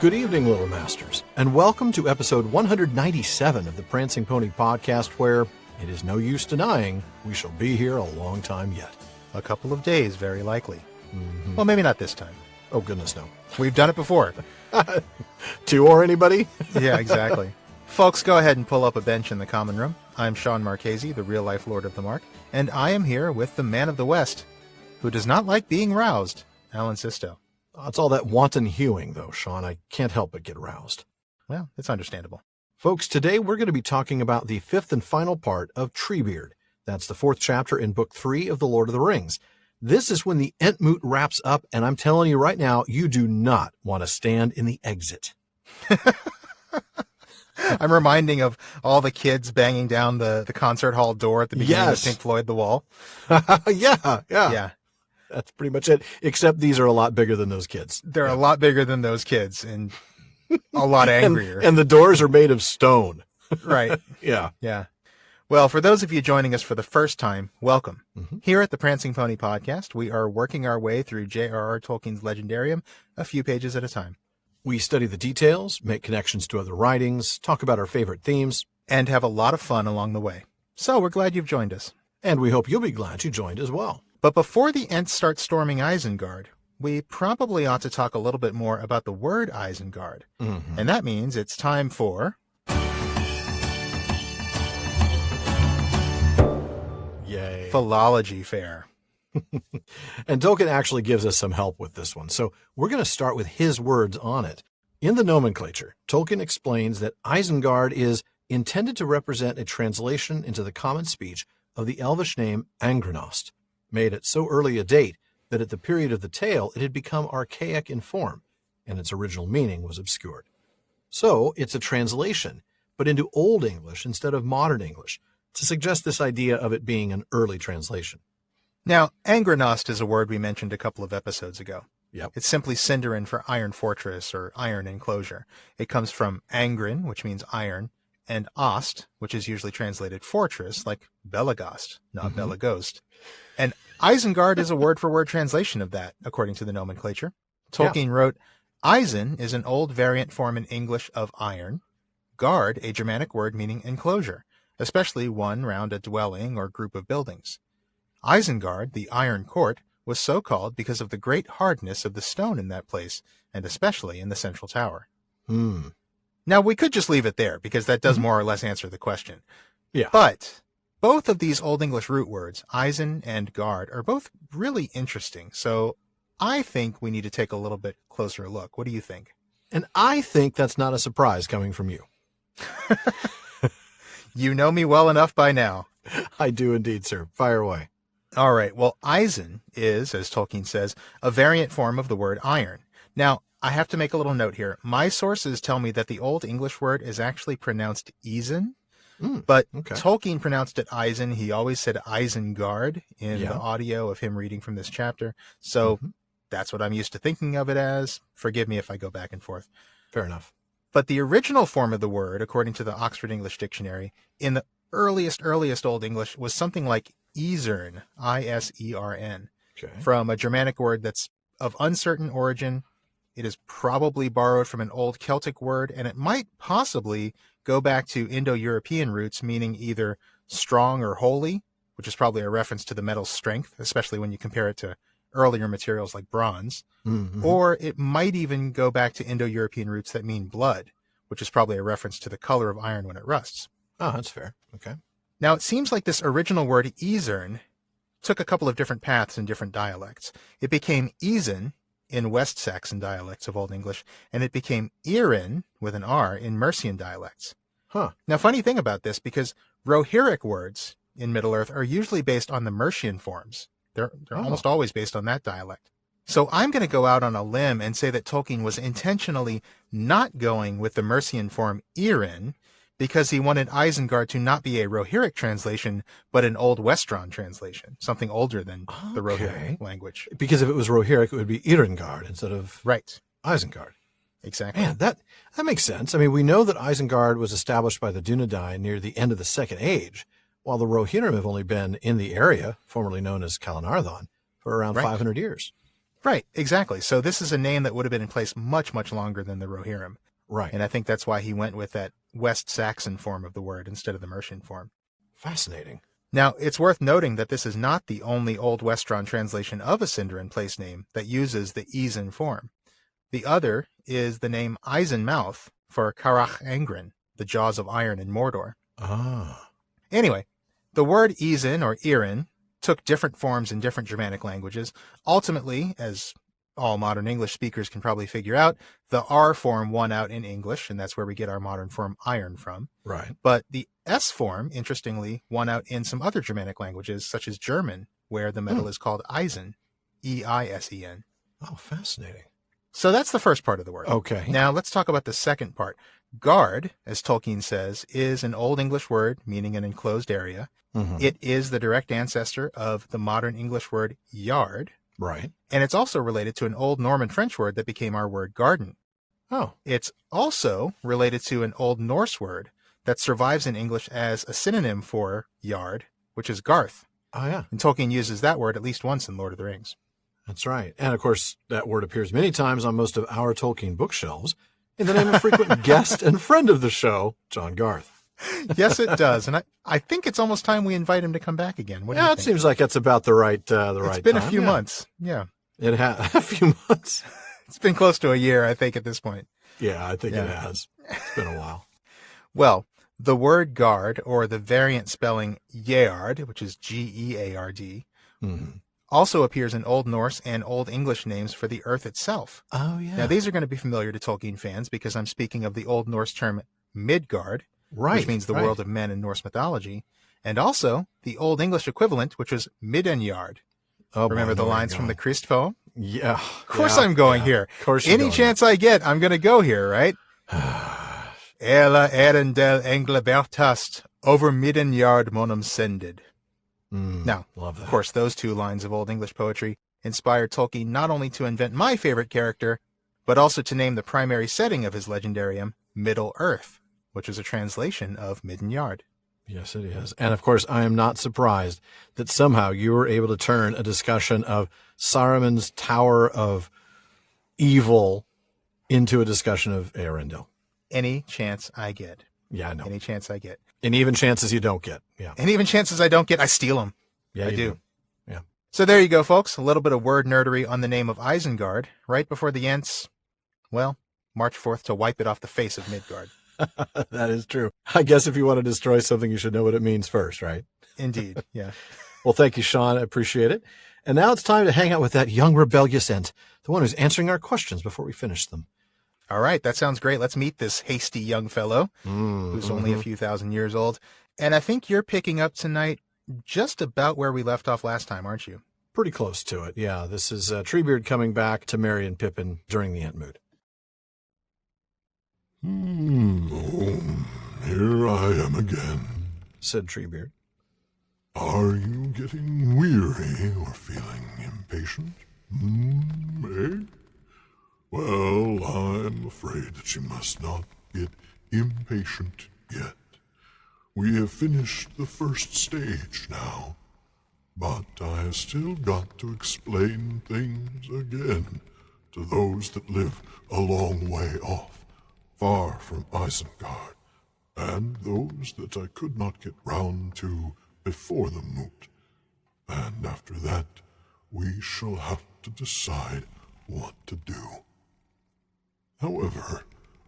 Good evening, Little Masters, and welcome to episode 197 of the Prancing Pony podcast, where it is no use denying we shall be here a long time yet. A couple of days, very likely. Mm-hmm. Well, maybe not this time. Oh, goodness, no. We've done it before. Two or anybody? Yeah, exactly. Folks, go ahead and pull up a bench in the common room. I'm Sean Marchese, the real-life Lord of the Mark, and I am here with the man of the West, who does not like being roused, Alan Sisto. It's all that wanton hewing, though, Sean. I can't help but get roused. Well, it's understandable. Folks, today we're going to be talking about the fifth and final part of Treebeard. That's the fourth chapter in Book 3 of The Lord of the Rings. This is when the Entmoot wraps up, and I'm telling you right now, you do not want to stand in the exit. I'm reminding of all the kids banging down the concert hall door at the beginning of Pink Floyd The Wall. Yeah. That's pretty much it, except these are a lot bigger than those kids. They're a lot bigger than those kids and a lot angrier. and the doors are made of stone. Right. Yeah. Well, for those of you joining us for the first time, welcome. Mm-hmm. Here at the Prancing Pony podcast, we are working our way through J.R.R. Tolkien's Legendarium a few pages at a time. We study the details, make connections to other writings, talk about our favorite themes, and have a lot of fun along the way. So we're glad you've joined us. And we hope you'll be glad you joined as well. But before the Ents start storming Isengard, we probably ought to talk a little bit more about the word Isengard. Mm-hmm. And that means it's time for... Yay. Philology Fair. And Tolkien actually gives us some help with this one. So we're going to start with his words on it. In the nomenclature, Tolkien explains that Isengard is intended to represent a translation into the common speech of the Elvish name Angrenost, made at so early a date that at the period of the tale it had become archaic in form, and its original meaning was obscured. So it's a translation, but into Old English instead of modern English, to suggest this idea of it being an early translation. Now, Angrenost is a word we mentioned a couple of episodes ago. Yep. It's simply Sindarin for iron fortress or iron enclosure. It comes from Angren, which means iron, and Ost, which is usually translated fortress, like Belagost, not Belagost. And Isengard is a word-for-word translation of that, according to the nomenclature. Tolkien wrote, Eisen is an old variant form in English of iron, guard a Germanic word meaning enclosure, especially one round a dwelling or group of buildings. Isengard, the Iron Court, was so called because of the great hardness of the stone in that place, and especially in the central tower. Now, we could just leave it there, because that does more or less answer the question. Yeah. But both of these Old English root words, Eisen and guard, are both really interesting. So I think we need to take a little bit closer look. What do you think? And I think that's not a surprise coming from you. You know me well enough by now. I do indeed, sir. Fire away. All right. Well, Eisen is, as Tolkien says, a variant form of the word iron. Now, I have to make a little note here. My sources tell me that the Old English word is actually pronounced Eisen, but Tolkien pronounced it Eisen. He always said Isengard in the audio of him reading from this chapter. So that's what I'm used to thinking of it as. Forgive me if I go back and forth. Fair enough. But the original form of the word, according to the Oxford English Dictionary, in the earliest Old English was something like Isern, I-S-E-R-N, from a Germanic word that's of uncertain origin. It is probably borrowed from an old Celtic word, and it might possibly go back to Indo-European roots, meaning either strong or holy, which is probably a reference to the metal's strength, especially when you compare it to earlier materials like bronze. Or it might even go back to Indo-European roots that mean blood, which is probably a reference to the color of iron when it rusts. Oh, that's fair. Okay. Now, it seems like this original word Isern took a couple of different paths in different dialects. It became Isen in West Saxon dialects of Old English, and it became Irin, with an R, in Mercian dialects. Now, funny thing about this, because Rohirric words in Middle-earth are usually based on the Mercian forms. They're almost always based on that dialect. So I'm going to go out on a limb and say that Tolkien was intentionally not going with the Mercian form Irin, because he wanted Isengard to not be a Rohirric translation, but an Old Westron translation, something older than the Rohirric language. Because if it was Rohirric, it would be Irengard instead of Isengard. Exactly. Man, that makes sense. I mean, we know that Isengard was established by the Dunedain near the end of the Second Age, while the Rohirrim have only been in the area, formerly known as Kalanarthon, for around 500 years. Right, exactly. So this is a name that would have been in place much, much longer than the Rohirrim. Right. And I think that's why he went with that West Saxon form of the word instead of the Mercian form. Fascinating. Now, it's worth noting that this is not the only Old Westron translation of a Sindarin place name that uses the Eisen form. The other is the name Eisenmouth for Carach Angren, the jaws of iron in Mordor. Ah. Anyway, the word Eisen or Irin took different forms in different Germanic languages. Ultimately, as all modern English speakers can probably figure out, the R form won out in English, and that's where we get our modern form iron from. Right. But the S form, interestingly, won out in some other Germanic languages, such as German, where the metal is called Eisen, E-I-S-E-N. Oh, fascinating. So that's the first part of the word. Okay. Now let's talk about the second part. Guard, as Tolkien says, is an Old English word meaning an enclosed area. Mm-hmm. It is the direct ancestor of the modern English word yard. Right. And it's also related to an Old Norman French word that became our word garden. Oh. It's also related to an Old Norse word that survives in English as a synonym for yard, which is garth. Oh, yeah. And Tolkien uses that word at least once in Lord of the Rings. That's right. And, of course, that word appears many times on most of our Tolkien bookshelves in the name of frequent guest and friend of the show, John Garth. Yes, it does. And I think it's almost time we invite him to come back again. What do you Yeah, it think? seems like that's about the right time. It's been a few months. Yeah. It has a few months. It's been close to a year, I think, at this point. Yeah, I think it has. It's been a while. Well, the word guard, or the variant spelling Yeard, which is G-E-A-R-D, also appears in Old Norse and Old English names for the earth itself. Oh, yeah. Now, these are going to be familiar to Tolkien fans because I'm speaking of the Old Norse term Midgard, which means the world of men in Norse mythology, and also the Old English equivalent, which was Midenyard. Oh, Remember the lines from the Christ poem? Yeah. Of course I'm going here. Of course Any chance I get, I'm going to go here, right? Ela Erendel Englebertast over Midenyard monum sended. Now, love that. Of course, those two lines of Old English poetry inspired Tolkien not only to invent my favorite character, but also to name the primary setting of his legendarium Middle-earth, which is a translation of Midden-Yard. Yes, it is. And, of course, I am not surprised that somehow you were able to turn a discussion of Saruman's Tower of Evil into a discussion of Eärendil. Any chance I get. Yeah, I know. Any chance I get. And even chances you don't get. Yeah. And even chances I don't get, I steal them. Yeah, I you do. Yeah. So there you go, folks. A little bit of word nerdery on the name of Isengard, right before the Ents, well, march forth to wipe it off the face of Midgard. That is true. I guess if you want to destroy something, you should know what it means first, right? Indeed, yeah. Well, thank you, Sean. I appreciate it. And now it's time to hang out with that young rebellious Ent, the one who's answering our questions before we finish them. All right, that sounds great. Let's meet this hasty young fellow who's only a few thousand years old. And I think you're picking up tonight just about where we left off last time, aren't you? Pretty close to it, yeah. This is Treebeard coming back to Merry and Pippin during the Entmood. Here I am again, said Treebeard. Are you getting weary or feeling impatient? Eh? Well, I'm afraid that you must not get impatient yet. We have finished the first stage now, but I have still got to explain things again to those that live a long way off, far from Isengard, and those that I could not get round to before the moot. And after that, we shall have to decide what to do. However,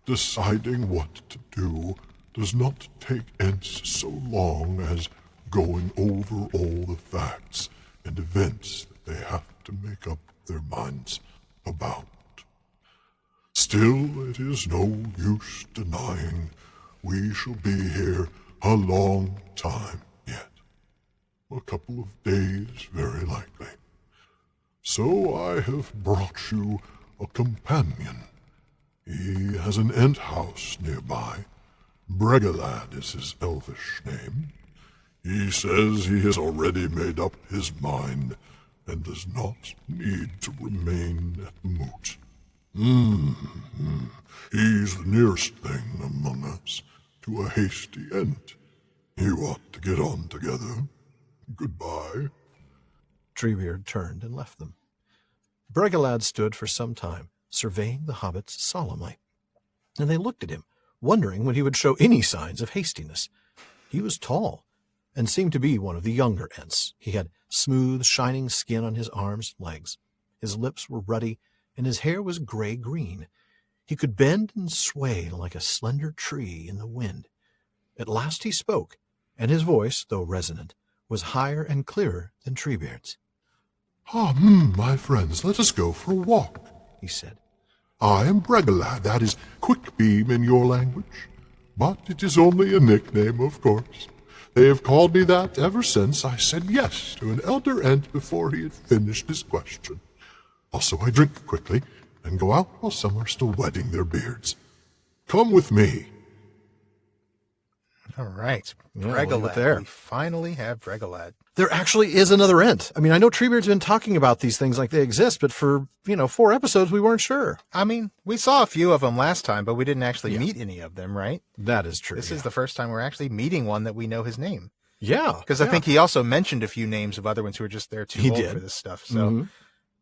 deciding what to do does not take Ents so long as going over all the facts and events that they have to make up their minds about. Still, it is no use denying we shall be here a long time yet. A couple of days, very likely. So I have brought you a companion. He has an Ent house nearby. Bregalad is his elvish name. He says he has already made up his mind and does not need to remain at the moot. He's the nearest thing among us to a hasty Ent. You ought to get on together. Goodbye. Treebeard turned and left them. Bregalad stood for some time, surveying the hobbits solemnly, and they looked at him, wondering when he would show any signs of hastiness. He was tall, and seemed to be one of the younger Ents. He had smooth, shining skin on his arms and legs. His lips were ruddy, and his hair was gray-green. He could bend and sway like a slender tree in the wind. At last he spoke, and his voice, though resonant, was higher and clearer than Treebeard's. My friends, let us go for a walk, he said. I am Bregalad, that is Quickbeam in your language. But it is only a nickname, of course. They have called me that ever since I said yes to an elder Ent before he had finished his question. Also, I drink quickly and go out while some are still wetting their beards. Come with me. All right. Yeah, we'll leave it Bregalad. there. We finally have Bregalad. There actually is another Ent. I mean, I know Treebeard's been talking about these things like they exist, but for, 4 episodes, we weren't sure. I mean, we saw a few of them last time, but we didn't actually meet any of them, right? That is true. This is the first time we're actually meeting one that we know his name. Yeah. Because I think he also mentioned a few names of other ones who were just there too old for this stuff. So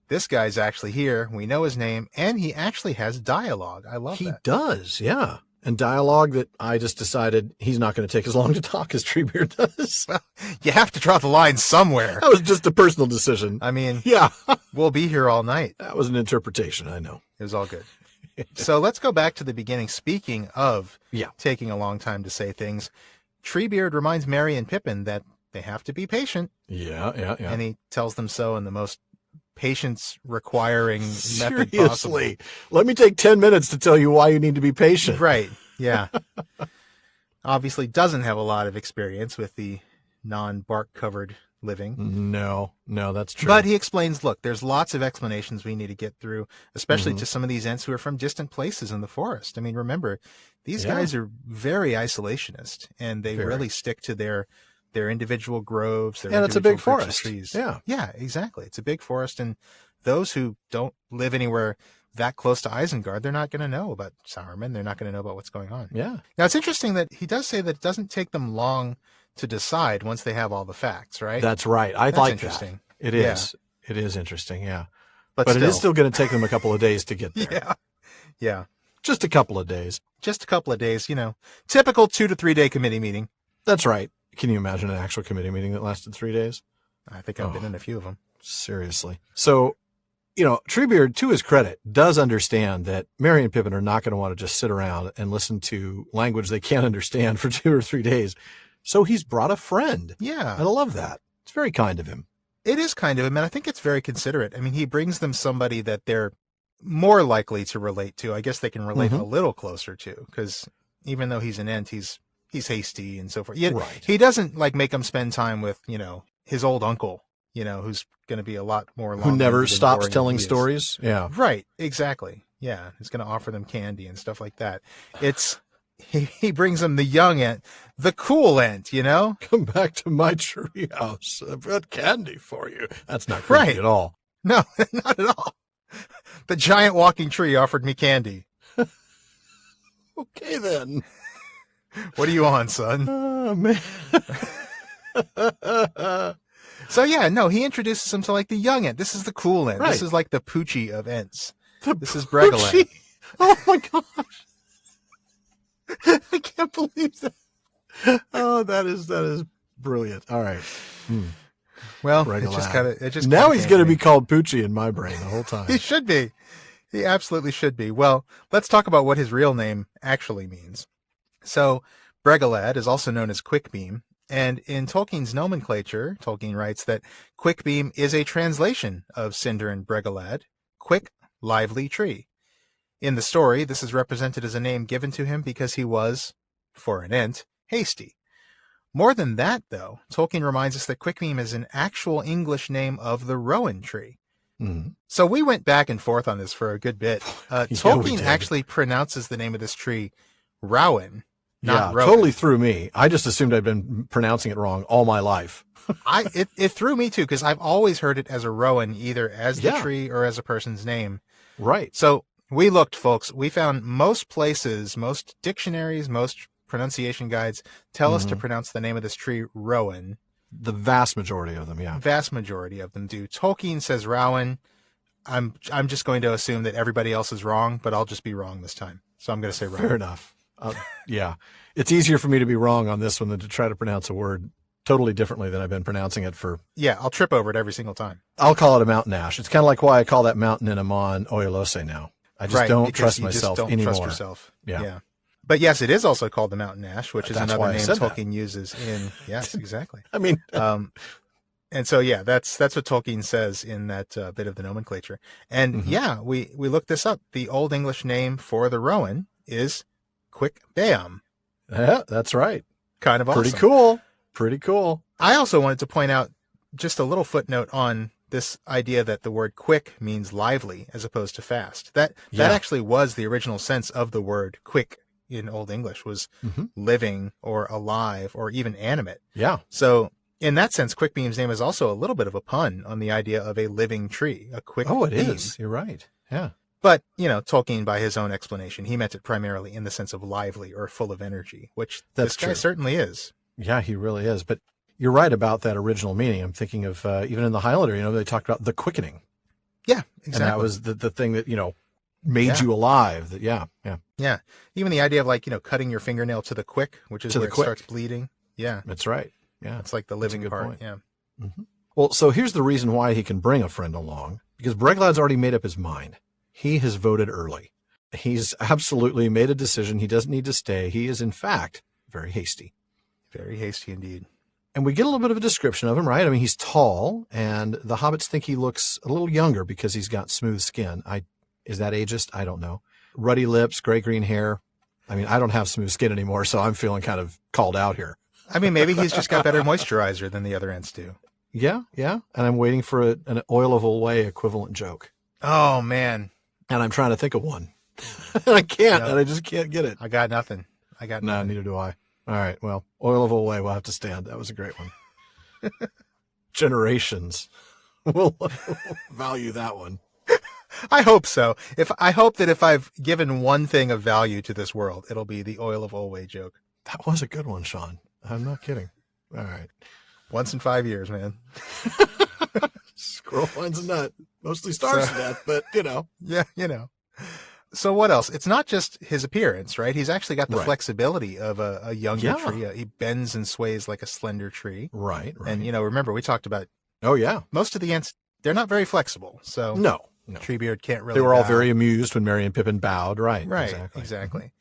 this guy's actually here. We know his name, and he actually has dialogue. I love that. He does, yeah. And dialogue that I just decided he's not going to take as long to talk as Treebeard does. Well, you have to draw the line somewhere. That was just a personal decision. I mean, Yeah. we'll be here all night. That was an interpretation, I know. It was all good. So let's go back to the beginning. Speaking of taking a long time to say things, Treebeard reminds Merry and Pippin that they have to be patient. Yeah. And he tells them so in the most patience-requiring method Seriously. possible. Let me take 10 minutes to tell you why you need to be patient. Right, yeah. Obviously doesn't have a lot of experience with the non-bark-covered living. No, that's true. But he explains, look, there's lots of explanations we need to get through, especially to some of these Ents who are from distant places in the forest. I mean, remember, these guys are very isolationist, and they really stick to their individual groves. And it's a big forest. Trees. Yeah, exactly. It's a big forest, and those who don't live anywhere that close to Isengard, they're not going to know about Saruman. They're not going to know about what's going on. Yeah. Now, it's interesting that he does say that it doesn't take them long to decide once they have all the facts, right? That's right. That's like interesting. That. It is. It is interesting, yeah. But it is still going to take them a couple of days to get there. Yeah. Just a couple of days. Just a couple of days, typical 2 to 3 day committee meeting. That's right. Can you imagine an actual committee meeting that lasted 3 days? I think I've been in a few of them. Seriously. So, Treebeard, to his credit, does understand that Merry and Pippin are not going to want to just sit around and listen to language they can't understand for 2 or 3 days. So he's brought a friend. Yeah. I love that. It's very kind of him. It is kind of him, and I think it's very considerate. I mean, he brings them somebody that they're more likely to relate to. I guess they can relate a little closer to, because even though he's an Ent, he's hasty and so forth. He doesn't make them spend time with, his old uncle, who's going to be a lot more who never stops telling stories. Yeah. Right. Exactly. Yeah. He's going to offer them candy and stuff like that. He brings them the young Ent, the cool Ent, Come back to my treehouse. I've got candy for you. That's not creepy at all. No, not at all. The giant walking tree offered me candy. Okay, then. What are you on, son? Oh, man. So, he introduces him to, the young Ent. This is the cool Ent. Right. This is the Poochie of Ents. This is Poochie? Bregalad. Oh, my gosh. I can't believe that. Oh, that is brilliant. All right. Well, now he's going to be called Poochie in my brain the whole time. He should be. He absolutely should be. Well, let's talk about what his real name actually means. So, Bregalad is also known as Quickbeam, and in Tolkien's nomenclature, Tolkien writes that Quickbeam is a translation of Cinder and Bregalad, quick, lively tree. In the story, this is represented as a name given to him because he was, for an Ent, hasty. More than that, though, Tolkien reminds us that Quickbeam is an actual English name of the rowan tree. So we went back and forth on this for a good bit. Tolkien actually pronounces the name of this tree Rowan, not Rowan. Totally threw me. I just assumed I'd been pronouncing it wrong all my life. It threw me too, because I've always heard it as a rowan, either as the tree or as a person's name. Right. So we looked, folks. We found most places, most dictionaries, most pronunciation guides tell us to pronounce the name of this tree Rowan. The vast majority of them, yeah. Vast majority of them do. Tolkien says Rowan. I'm just going to assume that everybody else is wrong, but I'll just be wrong this time. So I'm going to say wrong. Fair enough. Yeah. It's easier for me to be wrong on this one than to try to pronounce a word totally differently than I've been pronouncing it for. Yeah, I'll trip over it every single time. I'll call it a mountain ash. It's kind of like why I call that mountain in Amon Oilose now. I just don't trust myself anymore. Trust yourself. Yeah. But yes, it is also called the mountain ash, which is That's another why I name said Tolkien that. uses in. Yes, exactly. I mean, And so, yeah, that's what Tolkien says in that bit of the nomenclature. And yeah, we looked this up. The Old English name for the Rowan is Quickbeam. yeah, that's right. Kind of awesome. Pretty cool. Pretty cool. I also wanted to point out just a little footnote on this idea that the word quick means lively as opposed to fast. That actually was the original sense of the word quick in Old English, was living or alive or even animate. Yeah. So in that sense, Quickbeam's name is also a little bit of a pun on the idea of a living tree, a quick Oh, it beam. is. You're right. Yeah. But, Tolkien, by his own explanation, he meant it primarily in the sense of lively or full of energy, which That's this guy true. certainly is. Yeah, he really is. But you're right about that original meaning. I'm thinking of even in the Highlander, they talked about the quickening. Yeah, exactly. And that was the thing that, made you alive. That Yeah. Yeah. Even the idea of cutting your fingernail to the quick, which is To the where it quick. starts bleeding. Yeah. That's right. Yeah. It's like the That's a living good part. point. Yeah. Well, so here's the reason why he can bring a friend along, because Breglad's already made up his mind. He has voted early. He's absolutely made a decision. He doesn't need to stay. He is, in fact, very hasty. Very hasty indeed. And we get a little bit of a description of him, right? I mean, he's tall, and the hobbits think he looks a little younger because he's got smooth skin. Is that ageist? I don't know. Ruddy lips, gray-green hair. I mean, I don't have smooth skin anymore, so I'm feeling kind of called out here. I mean, maybe he's just got better moisturizer than the other Ents do. Yeah. And I'm waiting for an Oil of Olwe equivalent joke. Oh, man. And I'm trying to think of one. And I can't, No. and I just can't get it. I got nothing. No, neither do I. All right, well, Oil of Olwe will have to stand. That was a great one. Generations will value that one. I hope so. I hope that if I've given one thing of value to this world, it'll be the Oil of Olwe joke. That was a good one, Sean. I'm not kidding. All right. Once in 5 years, man. Squirrel finds a nut. Mostly starves to death, but, Yeah, So what else? It's not just his appearance, right? He's actually got the Right. flexibility of a younger Yeah. tree. He bends and sways like a slender tree. Right. And, remember, we talked about Oh, yeah. most of the Ents, they're not very flexible. So No. Treebeard can't really They were all bow. very amused when Merry and Pippin bowed. Right. Right, exactly.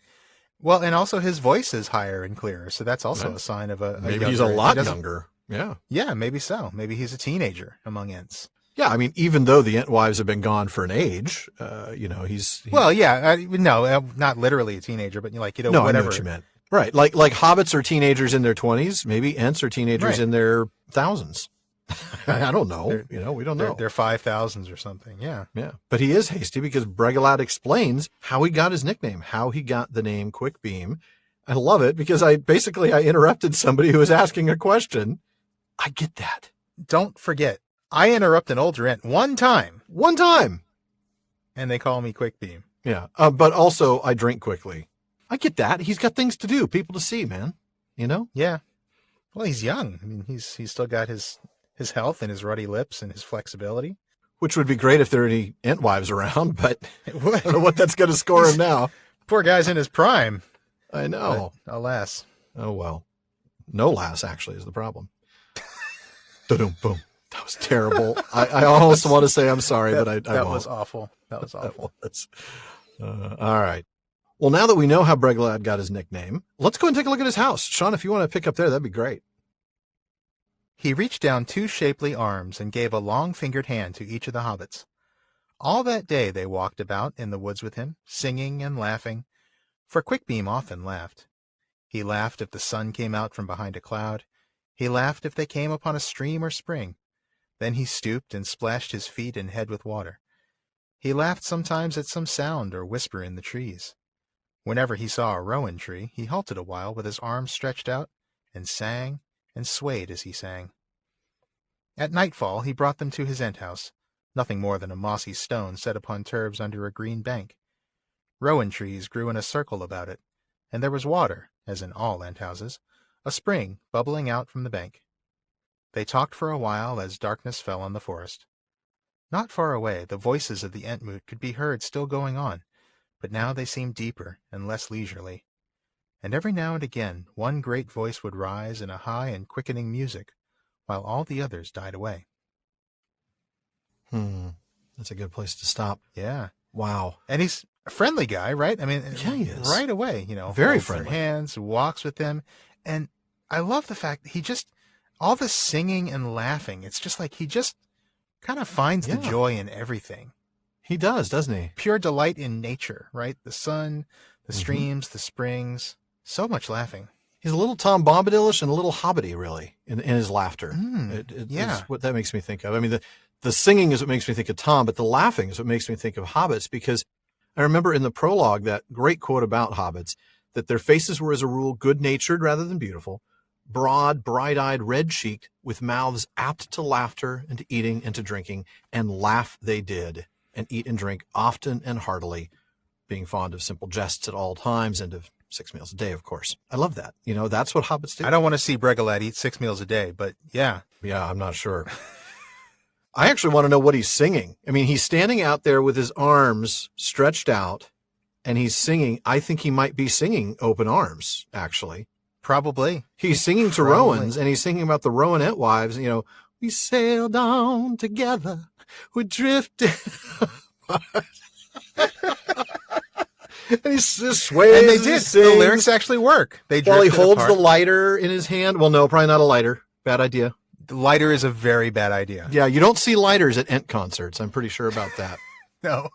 Well, and also his voice is higher and clearer, so that's also Right. a sign of a Maybe younger, he's a he lot doesn't- younger. Yeah. Yeah, maybe so. Maybe he's a teenager among Ents. Yeah, I mean, even though the Entwives have been gone for an age, he's Well, yeah, no, not literally a teenager, but no, whatever. I know what you meant. Right, like hobbits are teenagers in their 20s. Maybe Ents are teenagers Right. in their thousands. I don't know. We don't know. They're 5,000s or something. Yeah. Yeah, but he is hasty because Bregalad explains how he got his nickname, how he got the name Quickbeam. I love it because I interrupted somebody who was asking a question. I get that. Don't forget, I interrupt an older Ent one time, and they call me Quickbeam. Yeah, but also I drink quickly. I get that. He's got things to do, people to see, man. Yeah. Well, he's young. I mean, he's still got his health and his ruddy lips and his flexibility. Which would be great if there are any Entwives around, but I don't know what that's going to score him now. Poor guy's in his prime. I know. But, alas. Oh, well. No lass, actually, is the problem. Da-dum, boom. That was terrible. I almost want to say I'm sorry, but I That won't. was awful. That was awful. All right. Well, now that we know how Bregalad got his nickname, let's go and take a look at his house. Sean, if you want to pick up there, that'd be great. He reached down 2 shapely arms and gave a long-fingered hand to each of the hobbits. All that day they walked about in the woods with him, singing and laughing, for Quickbeam often laughed. He laughed if the sun came out from behind a cloud. He laughed if they came upon a stream or spring. Then he stooped and splashed his feet and head with water. He laughed sometimes at some sound or whisper in the trees. Whenever he saw a rowan tree, he halted a while with his arms stretched out, and sang and swayed as he sang. At nightfall he brought them to his Ent house, nothing more than a mossy stone set upon turves under a green bank. Rowan trees grew in a circle about it, and there was water, as in all Ent houses, a spring bubbling out from the bank. They talked for a while as darkness fell on the forest. Not far away, the voices of the Entmoot could be heard still going on, but now they seemed deeper and less leisurely. And every now and again, one great voice would rise in a high and quickening music, while all the others died away. That's a good place to stop. Yeah. Wow. And he's a friendly guy, right? I mean, Yeah, he is. right away, Very holds friendly. their hands, walks with them. And I love the fact that all this singing and laughing, it's just like he just kind of finds the joy in everything. He does, doesn't he? Pure delight in nature, right? The sun, the streams, the springs, so much laughing. He's a little Tom Bombadil-ish and a little Hobbity, really, in his laughter. Yeah. It's what that makes me think of. I mean, the singing is what makes me think of Tom, but the laughing is what makes me think of hobbits, because I remember in the prologue that great quote about hobbits, that their faces were as a rule good-natured rather than beautiful, broad, bright-eyed, red-cheeked, with mouths apt to laughter and to eating and to drinking, and laugh they did, and eat and drink often and heartily, being fond of simple jests at all times and of 6 meals a day, of course. I love that. That's what hobbits do. I don't want to see Bregalad eat 6 meals a day, but yeah. Yeah, I'm not sure. I actually want to know what he's singing. I mean, he's standing out there with his arms stretched out, and he's singing. I think he might be singing Open Arms, actually. Probably. He's singing to Rowans, and he's singing about the Rowan Entwives. We sailed on together. We drifted. And he's just swaying. And they did. The lyrics actually work. They While he drifted holds apart. the lighter in his hand. Well, no, probably not a lighter. Bad idea. The lighter is a very bad idea. Yeah, you don't see lighters at Ent concerts. I'm pretty sure about that. No.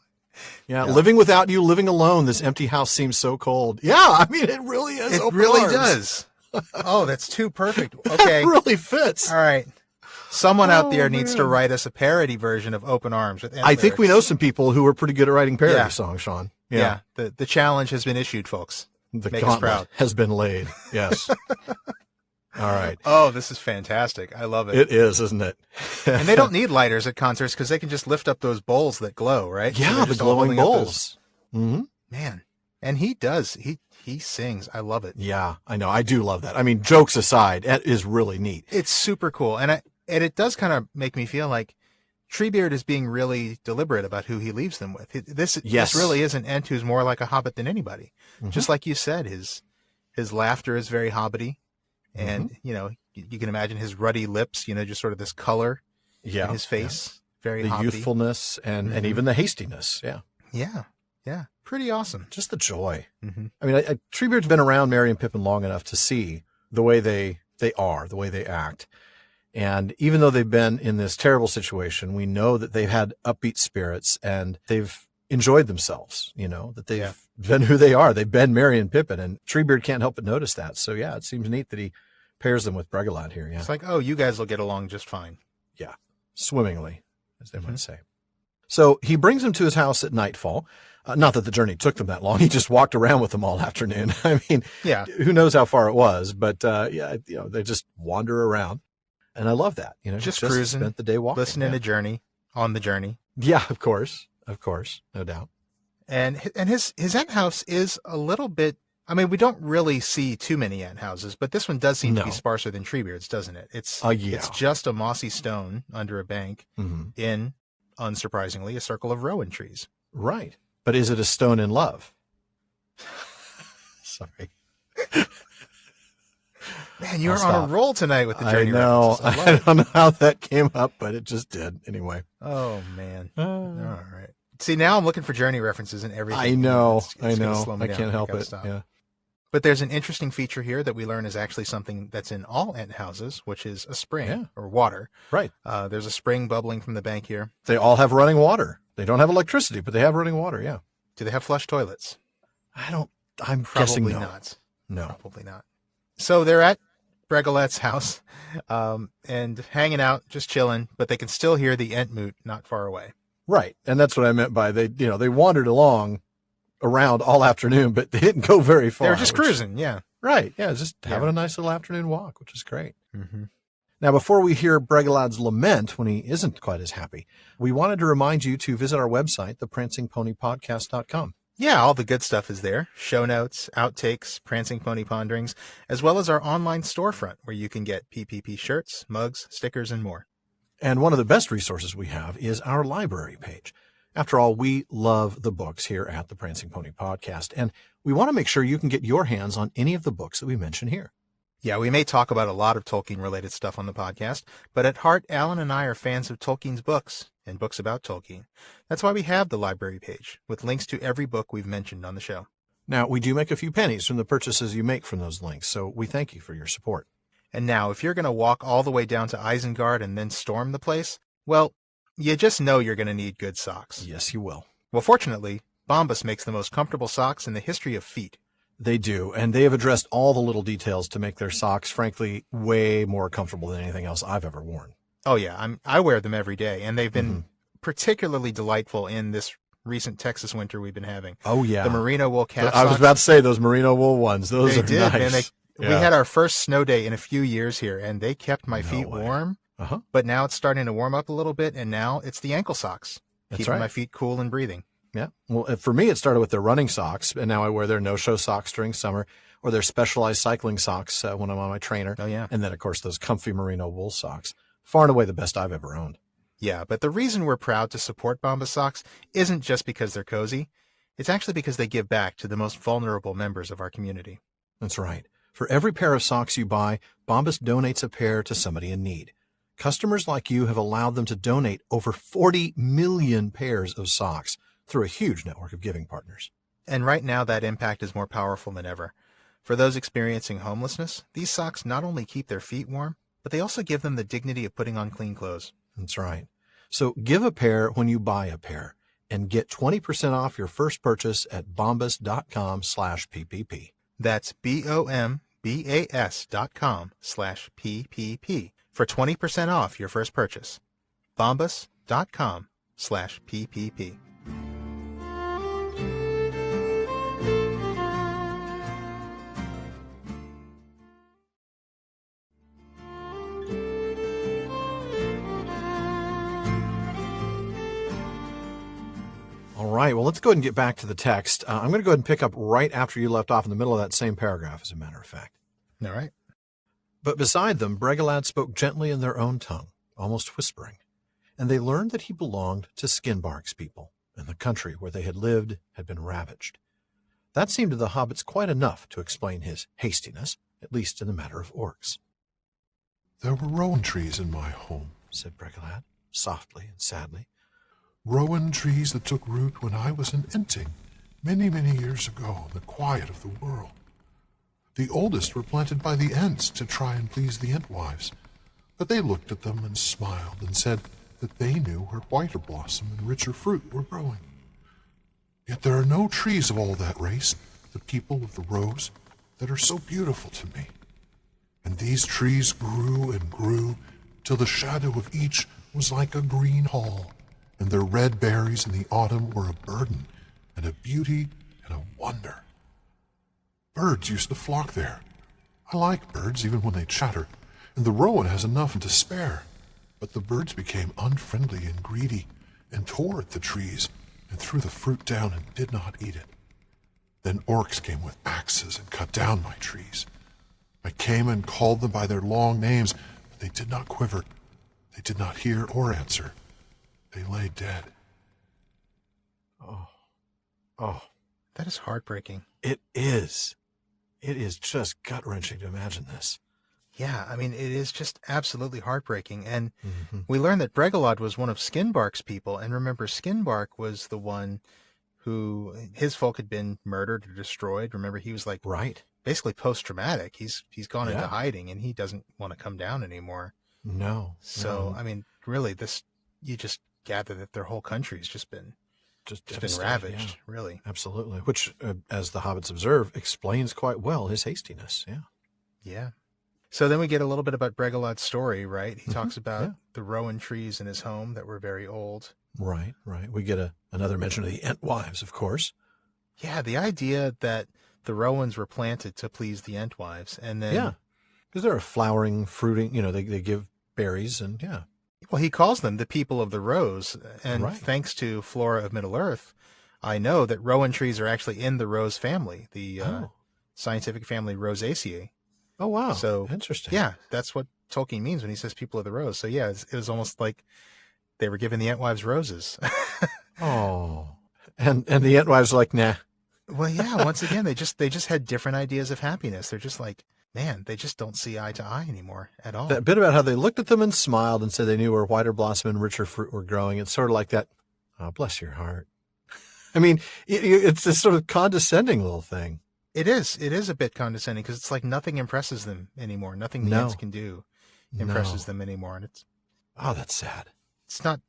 Yeah, living without you, living alone, this empty house seems so cold. Yeah, I mean, it really is. It really does. Oh, that's too perfect. Okay. It really fits. All right. Someone out there needs to write us a parody version of Open Arms with Ent I think we know lyrics. some people who are pretty good at writing parody songs, Sean. Yeah. The challenge has been issued, folks. The Make us proud. gauntlet has been laid. Yes. All right. Oh, this is fantastic. I love it. It is, isn't it? And they don't need lighters at concerts because they can just lift up those bowls that glow, right? Yeah, they're the just all glowing holding up bowls. Mm-hmm. Man. And he does. He sings. I love it. Yeah, I know. I do love that. I mean, jokes aside, it is really neat. It's super cool. And it does kind of make me feel like Treebeard is being really deliberate about who he leaves them with. This really is an Ent who's more like a hobbit than anybody. Mm-hmm. Just like you said, his laughter is very hobbity. And, you can imagine his ruddy lips, just sort of this color in his face. Very the hobbity. youthfulness and even the hastiness. Yeah. Yeah. Yeah. Pretty awesome. Just the joy. Mm-hmm. I mean, Treebeard's been around Merry and Pippin long enough to see the way they are, the way they act. And even though they've been in this terrible situation, we know that they've had upbeat spirits and they've enjoyed themselves, that they've been who they are. They've been Merry and Pippin, and Treebeard can't help but notice that. So, yeah, it seems neat that he pairs them with Bregalad here. Yeah. It's like, oh, you guys will get along just fine. Yeah. Swimmingly, as they might say. So he brings them to his house at nightfall. Not that the journey took them that long. He just walked around with them all afternoon. I mean, who knows how far it was, but they just wander around. And I love that, just cruising, spent the day walking, listening to on the journey. Yeah, of course, no doubt. And his Ent house is a little bit. I mean, we don't really see too many Ent houses, but this one does seem to be sparser than Treebeard's, doesn't it? It's just a mossy stone under a bank in, unsurprisingly, a circle of rowan trees. Right, but is it a stone in love? Sorry. Man, you're on a roll tonight with the journey references. I don't know how that came up, but it just did. Anyway. Oh, man. All right. See, now I'm looking for journey references in everything. I know. I can't help it. Yeah. But there's an interesting feature here that we learn is actually something that's in all Ent houses, which is a spring or water. Right. There's a spring bubbling from the bank here. They all have running water. They don't have electricity, but they have running water. Yeah. Do they have flush toilets? I'm guessing no. Not. No. Probably not. So they're at Bregalad's house and hanging out, just chilling, but they can still hear the Entmoot not far away. Right. And that's what I meant by they wandered along around all afternoon, but they didn't go very far. They were just cruising. Yeah. Right. Yeah. Just having a nice little afternoon walk, which is great. Mm-hmm. Now, before we hear Bregalad's lament when he isn't quite as happy, we wanted to remind you to visit our website, theprancingponypodcast.com. Yeah, all the good stuff is there. Show notes, outtakes, Prancing Pony Ponderings, as well as our online storefront where you can get PPP shirts, mugs, stickers, and more. And one of the best resources we have is our library page. After all, we love the books here at the Prancing Pony Podcast, and we want to make sure you can get your hands on any of the books that we mention here. Yeah, we may talk about a lot of Tolkien-related stuff on the podcast, but at heart, Alan and I are fans of Tolkien's books and books about Tolkien. That's why we have the library page, with links to every book we've mentioned on the show. Now, we do make a few pennies from the purchases you make from those links, so we thank you for your support. And now, if you're going to walk all the way down to Isengard and then storm the place, well, you just know you're going to need good socks. Yes, you will. Well, fortunately, Bombas makes the most comfortable socks in the history of feet. They do, and they have addressed all the little details to make their socks, frankly, way more comfortable than anything else I've ever worn. Oh, yeah, I wear them every day, and they've been particularly delightful in this recent Texas winter we've been having. Oh, yeah. The merino wool calf I was socks, about to say those merino wool ones. Those are did, nice. Man, We had our first snow day in a few years here, and they kept my feet warm. But now it's starting to warm up a little bit, and now it's the ankle socks, keeping my feet cool and breathing. Yeah. Well, for me, it started with their running socks, and now I wear their no-show socks during summer, or their specialized cycling socks when I'm on my trainer. Oh, yeah. And then, of course, those comfy merino wool socks. Far and away the best I've ever owned. Yeah, but the reason we're proud to support Bombas socks isn't just because they're cozy. It's actually because they give back to the most vulnerable members of our community. That's right. For every pair of socks you buy, Bombas donates a pair to somebody in need. Customers like you have allowed them to donate over 40 million pairs of socks through a huge network of giving partners. And right now, that impact is more powerful than ever. For those experiencing homelessness, these socks not only keep their feet warm, but they also give them the dignity of putting on clean clothes. That's right. So give a pair when you buy a pair and get 20% off your first purchase at bombas.com/PPP. That's BOMBAS.com/PPP for 20% off your first purchase. bombas.com/PPP. All right, well, let's go ahead and get back to the text. I'm going to go ahead and pick up right after you left off in the middle of that same paragraph, as a matter of fact. All right. But beside them, Bregalad spoke gently in their own tongue, almost whispering, and they learned that he belonged to Skinbark's people, and the country where they had lived had been ravaged. That seemed to the hobbits quite enough to explain his hastiness, at least in the matter of orcs. There were rowan trees in my home, said Bregalad, softly and sadly. Rowan trees that took root when I was an Enting, many, many years ago in the quiet of the world. The oldest were planted by the Ents to try and please the Ent-wives, but they looked at them and smiled and said that they knew where whiter blossom and richer fruit were growing. Yet there are no trees of all that race, the people of the rose, that are so beautiful to me. And these trees grew and grew till the shadow of each was like a green hall, and their red berries in the autumn were a burden and a beauty and a wonder. Birds used to flock there. I like birds even when they chatter, and the rowan has enough and to spare. But the birds became unfriendly and greedy, and tore at the trees, and threw the fruit down and did not eat it. Then orcs came with axes and cut down my trees. I came and called them by their long names, but they did not quiver. They did not hear or answer. They lay dead. Oh, That is heartbreaking. it is. It is just gut-wrenching to imagine this. Yeah, I mean, it is just absolutely heartbreaking. And we learned that Bregalad was one of Skinbark's people. And remember, Skinbark was the one who, his folk had been murdered or destroyed. Remember, he was like Right. basically post-traumatic. He's gone into Yeah. hiding, and he doesn't want to come down anymore. No. So, no. I mean, really, you just gather that their whole country's just been been devastating, ravaged, yeah. really. Absolutely. Which, as the hobbits observe, explains quite well his hastiness. Yeah. Yeah. So then we get a little bit about Bregalad's story, right? He talks about yeah. the rowan trees in his home that were very old. Right. We get another mention of the Ent-wives, of course. Yeah, the idea that the rowans were planted to please the Ent-wives, and then Yeah. Because they're a flowering, fruiting, they give berries and yeah. well, he calls them the people of the rose, and Right. thanks to Flora of Middle-earth, I know that rowan trees are actually in the rose family, the scientific family Rosaceae. Oh, wow. So Interesting. yeah, that's what Tolkien means when he says people of the rose. So yeah, it was almost like they were giving the Entwives roses. Oh, and the Entwives are like, nah. Well, yeah, once again, they just had different ideas of happiness. They're just like, man, they just don't see eye to eye anymore at all. That bit about how they looked at them and smiled and said they knew where whiter blossom and richer fruit were growing. It's sort of like that. Oh, bless your heart. I mean, it's this sort of condescending little thing. It is a bit condescending because it's like nothing impresses them anymore. Nothing the Ents can do impresses them anymore. And oh, that's sad. It's not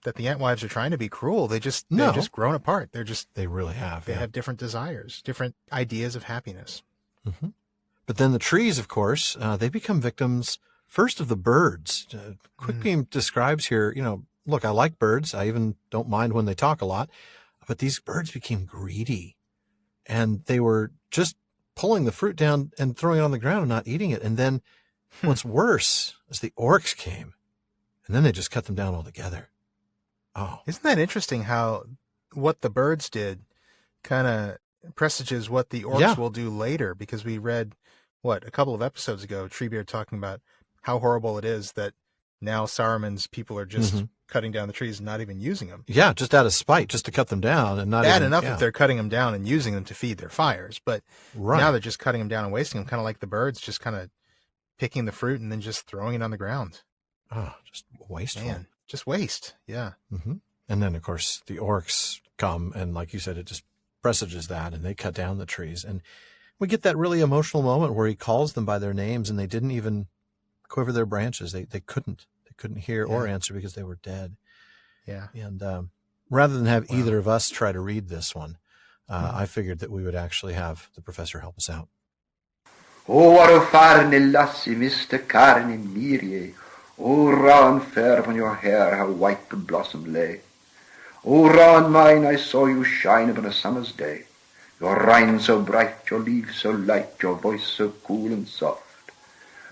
that the Entwives are trying to be cruel. They've just grown apart. They really have. They have different desires, different ideas of happiness. Mm-hmm. But then the trees, of course, they become victims first of the birds. Quickbeam describes here, look, I like birds. I even don't mind when they talk a lot. But these birds became greedy. And they were just pulling the fruit down and throwing it on the ground and not eating it. And then what's worse is the orcs came. And then they just cut them down altogether. Oh. Isn't that interesting how what the birds did kind of presages what the orcs will do later? Because we read, a couple of episodes ago, Treebeard talking about how horrible it is that now Saruman's people are just cutting down the trees and not even using them. Yeah, just out of spite, just to cut them down. And not bad enough if they're cutting them down and using them to feed their fires. But right. Now they're just cutting them down and wasting them, kind of like the birds, just kind of picking the fruit and then just throwing it on the ground. Oh, just wasteful. Man, just waste. Yeah. Mm-hmm. And then, of course, the orcs come, and like you said, it just presages that, and they cut down the trees. And we get that really emotional moment where he calls them by their names, and they didn't even quiver their branches. They couldn't hear or answer because they were dead. Yeah. And rather than have either of us try to read this one, I figured that we would actually have the professor help us out. O war o farne lassie, Mr. Carney Mirie, O round fair upon your hair, how white the blossom lay. O round mine, I saw you shine upon a summer's day. Your rind so bright, your leaves so light, your voice so cool and soft.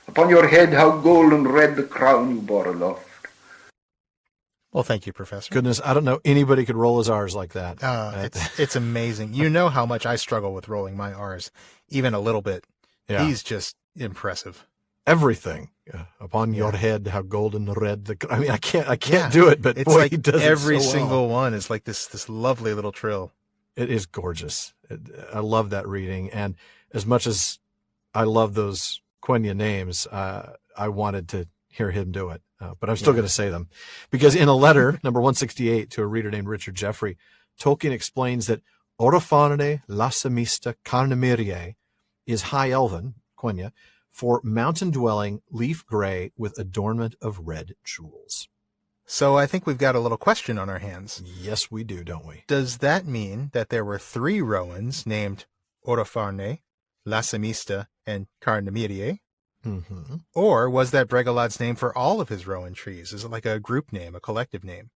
Upon your head how golden red the crown you bore aloft. Well, thank you, Professor. Goodness, I don't know anybody could roll his R's like that. It's amazing. You know how much I struggle with rolling my R's, even a little bit. Yeah. He's just impressive. Everything upon your head, how golden red. I can't do it, but it's boy, like he does every it so single well. one is like this lovely little trill. It is gorgeous. I love that reading, and as much as I love those Quenya names, I wanted to hear him do it, but I'm still going to say them because in a letter, number 168, to a reader named Richard Jeffrey, Tolkien explains that Orofanade Lassamista Carnamirie is High Elven, Quenya, for mountain-dwelling, leaf gray with adornment of red jewels. So I think we've got a little question on our hands. Yes, we do, don't we? Does that mean that there were 3 Rowans named Orofarne, Lassamista, and Carnamirie? Mm-hmm. Or was that Bregalad's name for all of his Rowan trees? Is it like a group name, a collective name?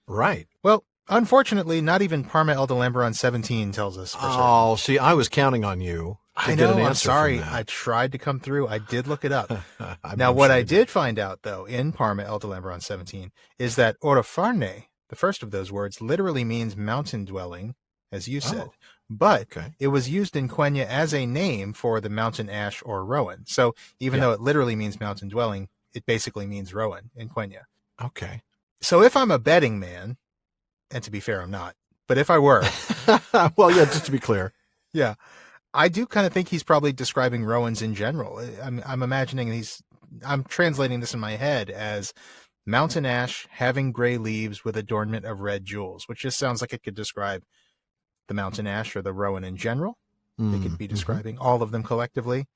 Right. Well, unfortunately, not even Parma Eldalamberon 17 tells us for certain. Oh, see, I was counting on you. I know, I'm sorry. I tried to come through. I did look it up. Now, what I did find out, though, in Parma Eldalamberon 17, is that Orofarne, the first of those words, literally means mountain dwelling, as you said. But it was used in Quenya as a name for the mountain ash or rowan. So even though it literally means mountain dwelling, it basically means rowan in Quenya. Okay. So if I'm a betting man, and to be fair, I'm not, but if I were. Well, yeah, just to be clear. Yeah. I do kind of think he's probably describing rowans in general. I'm imagining I'm translating this in my head as mountain ash having gray leaves with adornment of red jewels, which just sounds like it could describe the mountain ash or the rowan in general. They could be describing all of them collectively.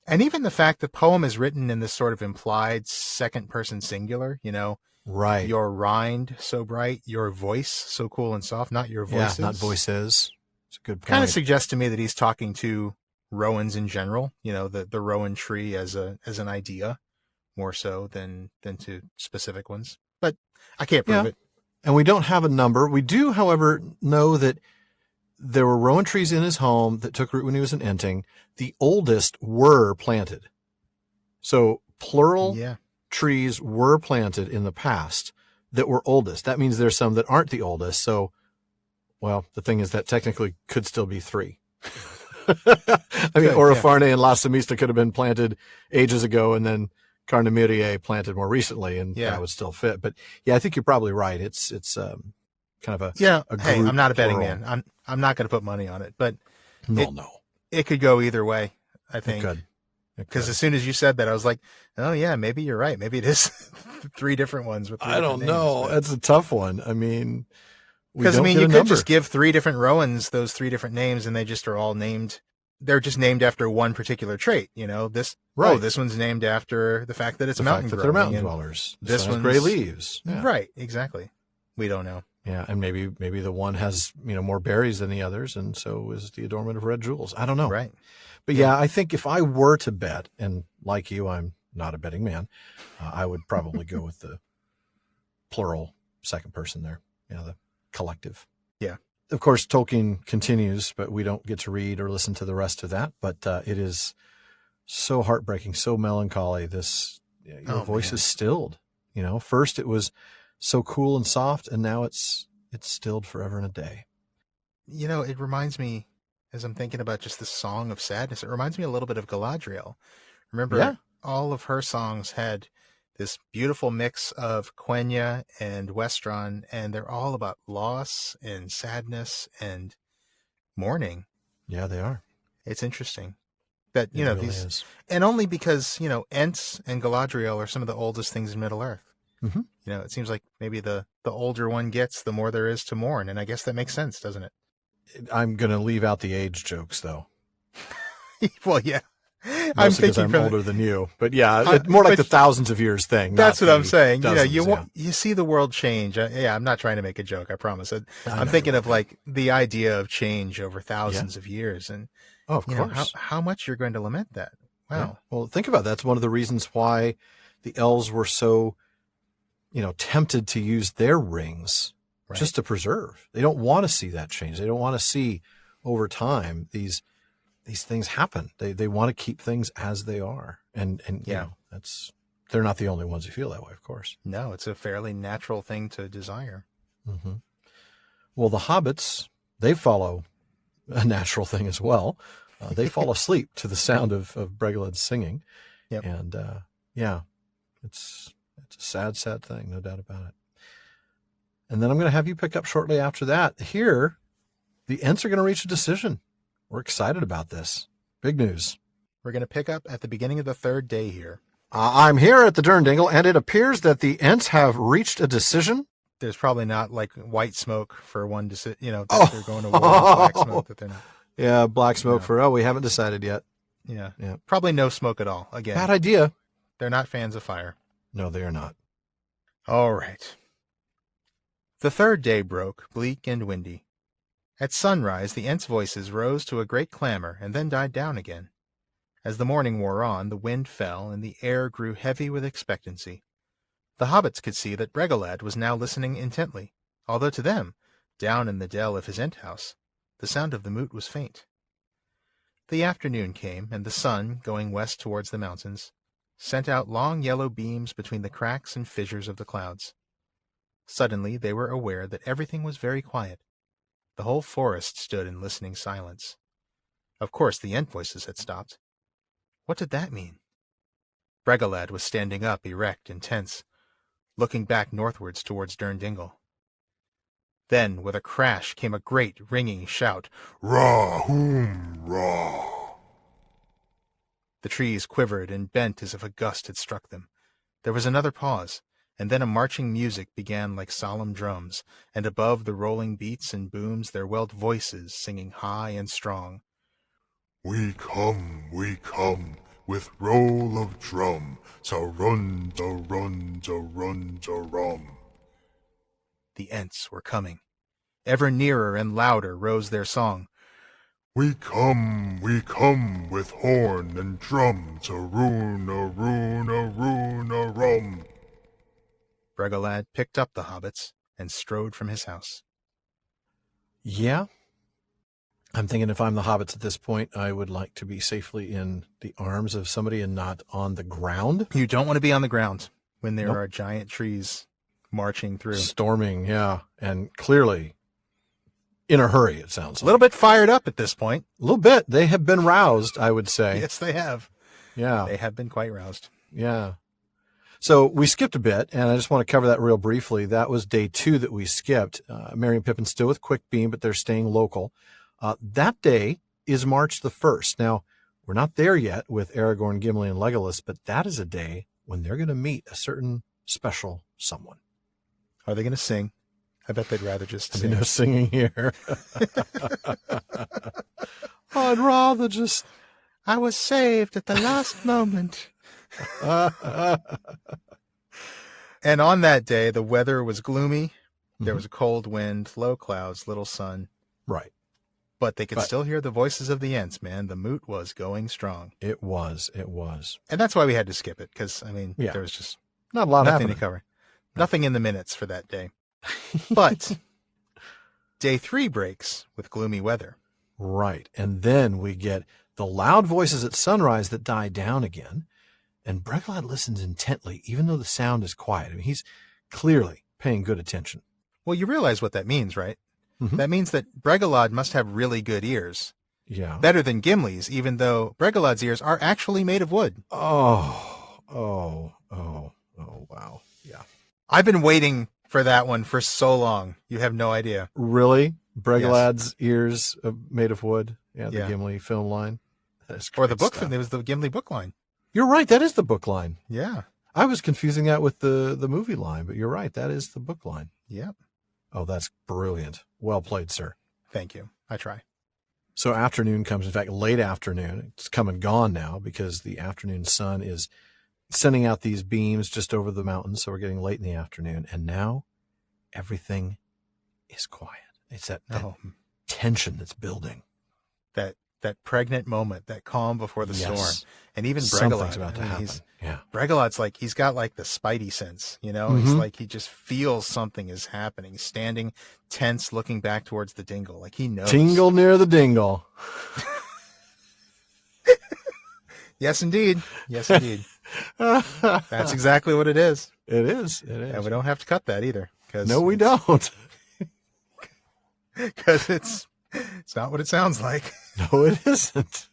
And even the fact the poem is written in this sort of implied second person singular, right. Your rind so bright, your voice so cool and soft, not your voices. Yeah, not voices. It's a good point. Kind of suggests to me that he's talking to rowans in general, the rowan tree as an idea more so than to specific ones. But I can't prove it. And we don't have a number. We do, however, know that there were rowan trees in his home that took root when he was an Enting. The oldest were planted. So plural trees were planted in the past that were oldest. That means there's some that aren't the oldest. So, well, the thing is that technically could still be 3. I mean, Good, Orofarne and La Samista could have been planted ages ago, and then Carnamiriae planted more recently, and that would still fit. But yeah, I think you're probably right. It's kind of a Hey, group I'm not a betting plural. man. I'm not going to put money on it, but No. it could go either way. I think It could. because as soon as you said that, I was like, oh yeah, maybe you're right. Maybe it is 3 different ones with. I don't know. That's a tough one. I mean, because you could just give 3 different Rohans those 3 different names, and they just are all named. They're just named after one particular trait. This one's named after the fact that it's a mountain that growing, they're mountain dwellers. This one's gray leaves. Yeah. Right, exactly. We don't know. Yeah, and maybe the one has more berries than the others, and so is the adornment of red jewels. I don't know. Right. But yeah, I think if I were to bet, and like you, I'm not a betting man, I would probably go with the plural second person there. Yeah, the collective. Yeah. Of course, Tolkien continues, but we don't get to read or listen to the rest of that. But it is so heartbreaking, so melancholy. Your voice is stilled. First it was so cool and soft, and now it's stilled forever and a day. It reminds me, as I'm thinking about just the song of sadness, it reminds me a little bit of Galadriel. Remember, all of her songs had this beautiful mix of Quenya and Westron, and they're all about loss and sadness and mourning. Yeah, they are. It's interesting that, It really is. And only because, Ents and Galadriel are some of the oldest things in Middle-earth. Mm-hmm. It seems like maybe the older one gets, the more there is to mourn. And I guess that makes sense, doesn't it? I'm going to leave out the age jokes, though. Well, yeah. Mostly because I'm older than you. But yeah, more like the thousands of years thing. That's what I'm saying. Dozens, you see the world change. I'm not trying to make a joke, I promise. I'm thinking of like the idea of change over thousands of years. And of course. How much you're going to lament that. Wow. Yeah. Well, think about that. That's one of the reasons why the elves were so tempted to use their rings just to preserve. They don't want to see that change. They don't want to see over time these things happen. They want to keep things as they are. And they're not the only ones who feel that way, of course. No, it's a fairly natural thing to desire. Mm-hmm. Well, the hobbits, they follow a natural thing as well. They fall asleep to the sound of Bregalad's singing. Yep. And it's a sad, sad thing, no doubt about it. And then I'm going to have you pick up shortly after that. Here, the Ents are going to reach a decision. We're excited about this. Big news. We're going to pick up at the beginning of the 3rd day here. I'm here at the Durndingle, and it appears that the Ents have reached a decision. There's probably not like white smoke for one decision, that they're going to war, black smoke that they're not. Yeah, black smoke for, we haven't decided yet. Yeah. Probably no smoke at all. Again, bad idea. They're not fans of fire. No, they are not. All right. The 3rd day broke, bleak and windy. At sunrise, the Ents' voices rose to a great clamor and then died down again. As the morning wore on, the wind fell and the air grew heavy with expectancy. The hobbits could see that Bregalad was now listening intently, although to them, down in the dell of his Ent house, the sound of the moot was faint. The afternoon came, and the sun, going west towards the mountains, sent out long yellow beams between the cracks and fissures of the clouds. Suddenly they were aware that everything was very quiet. The whole forest stood in listening silence. Of course the Ent voices had stopped. What did that mean? Bregalad was standing up, erect and tense, looking back northwards towards Durndingle. Then, with a crash, came a great, ringing shout. Ra-hoom, ra. The trees quivered and bent as if a gust had struck them. There was another pause, and then a marching music began like solemn drums, and above the rolling beats and booms there welled voices singing high and strong. We come, with roll of drum, sa-run, da-run, da-run, da-rum. The Ents were coming. Ever nearer and louder rose their song. We come, with horn and drum, sa-roon, a-roon, a-roon, a-rum. Bregalad picked up the hobbits and strode from his house. Yeah. I'm thinking if I'm the hobbits at this point, I would like to be safely in the arms of somebody and not on the ground. You don't want to be on the ground when there are giant trees marching through. Storming, yeah. And clearly in a hurry, it sounds A like. little bit fired up at this point. A little bit. They have been roused, I would say. Yes, they have. Yeah. They have been quite roused. Yeah. So we skipped a bit, and I just want to cover that real briefly. That was day 2 that we skipped. Merry and Pippin still with Quickbeam, but they're staying local. That day is March the 1st. Now, we're not there yet with Aragorn, Gimli, and Legolas, but that is a day when they're going to meet a certain special someone. Are they going to sing? I bet they'd rather just I sing. mean, no singing here. I'd rather just... I was saved at the last moment. And on that day, the weather was gloomy. There was a cold wind, low clouds, little sun. Right. But they could still hear the voices of the Ents, man. The moot was going strong. It was. And that's why we had to skip it, because, I mean, there was just not a lot nothing happening to cover. Nothing in the minutes for that day. But day 3 breaks with gloomy weather. Right. And then we get the loud voices at sunrise that die down again. And Breglad listens intently, even though the sound is quiet. I mean, he's clearly paying good attention. Well, you realize what that means, right? Mm-hmm. That means that Bregalad must have really good ears. Yeah. Better than Gimli's, even though Bregalad's ears are actually made of wood. Oh, wow. Yeah. I've been waiting for that one for so long. You have no idea. Really? Bregalad's ears made of wood? Yeah, the Yeah. Gimli film line. That is Or the great book, stuff. it was the Gimli book line. You're right. That is the book line. Yeah. I was confusing that with the movie line, but you're right. That is the book line. Yep. Oh, that's brilliant. Well played, sir. Thank you. I try. So afternoon comes, in fact, late afternoon. It's come and gone now because the afternoon sun is sending out these beams just over the mountains. So we're getting late in the afternoon. And now everything is quiet. It's that tension that's building. That pregnant moment, that calm before the storm. And even Something's Bregalad. about to happen. Yeah. Bregalad's like, he's got like the spidey sense, you know? He's like, he just feels something is happening. He's standing tense, looking back towards the dingle. Like he knows. Tingle near the dingle. Yes, indeed. Yes, indeed. That's exactly what it is. It is. It is. And we don't have to cut that either. No, we don't. Because it's not what it sounds like. No, it isn't.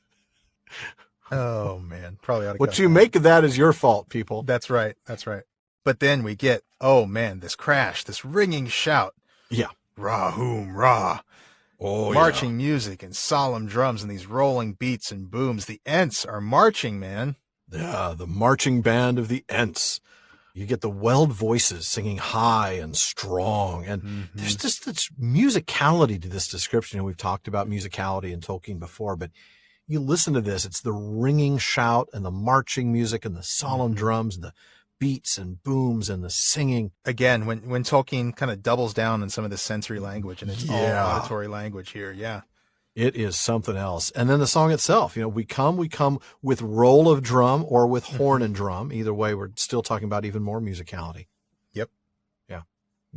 Oh, man. Probably ought to What cut you that. make of that is your fault, people. That's right. That's right. But then we get, oh, man, this crash, this ringing shout. Yeah. Rahum, rah. Oh, Marching music and solemn drums and these rolling beats and booms. The Ents are marching, man. Yeah, the marching band of the Ents. You get the welled voices singing high and strong. And there's just this musicality to this description. And we've talked about musicality in Tolkien before, but you listen to this, it's the ringing shout and the marching music and the solemn drums and the beats and booms and the singing. Again, when Tolkien kind of doubles down on some of the sensory language, and it's all auditory language here. Yeah. It is something else. And then the song itself, we come with roll of drum or with horn and drum. Either way, we're still talking about even more musicality. Yep. Yeah.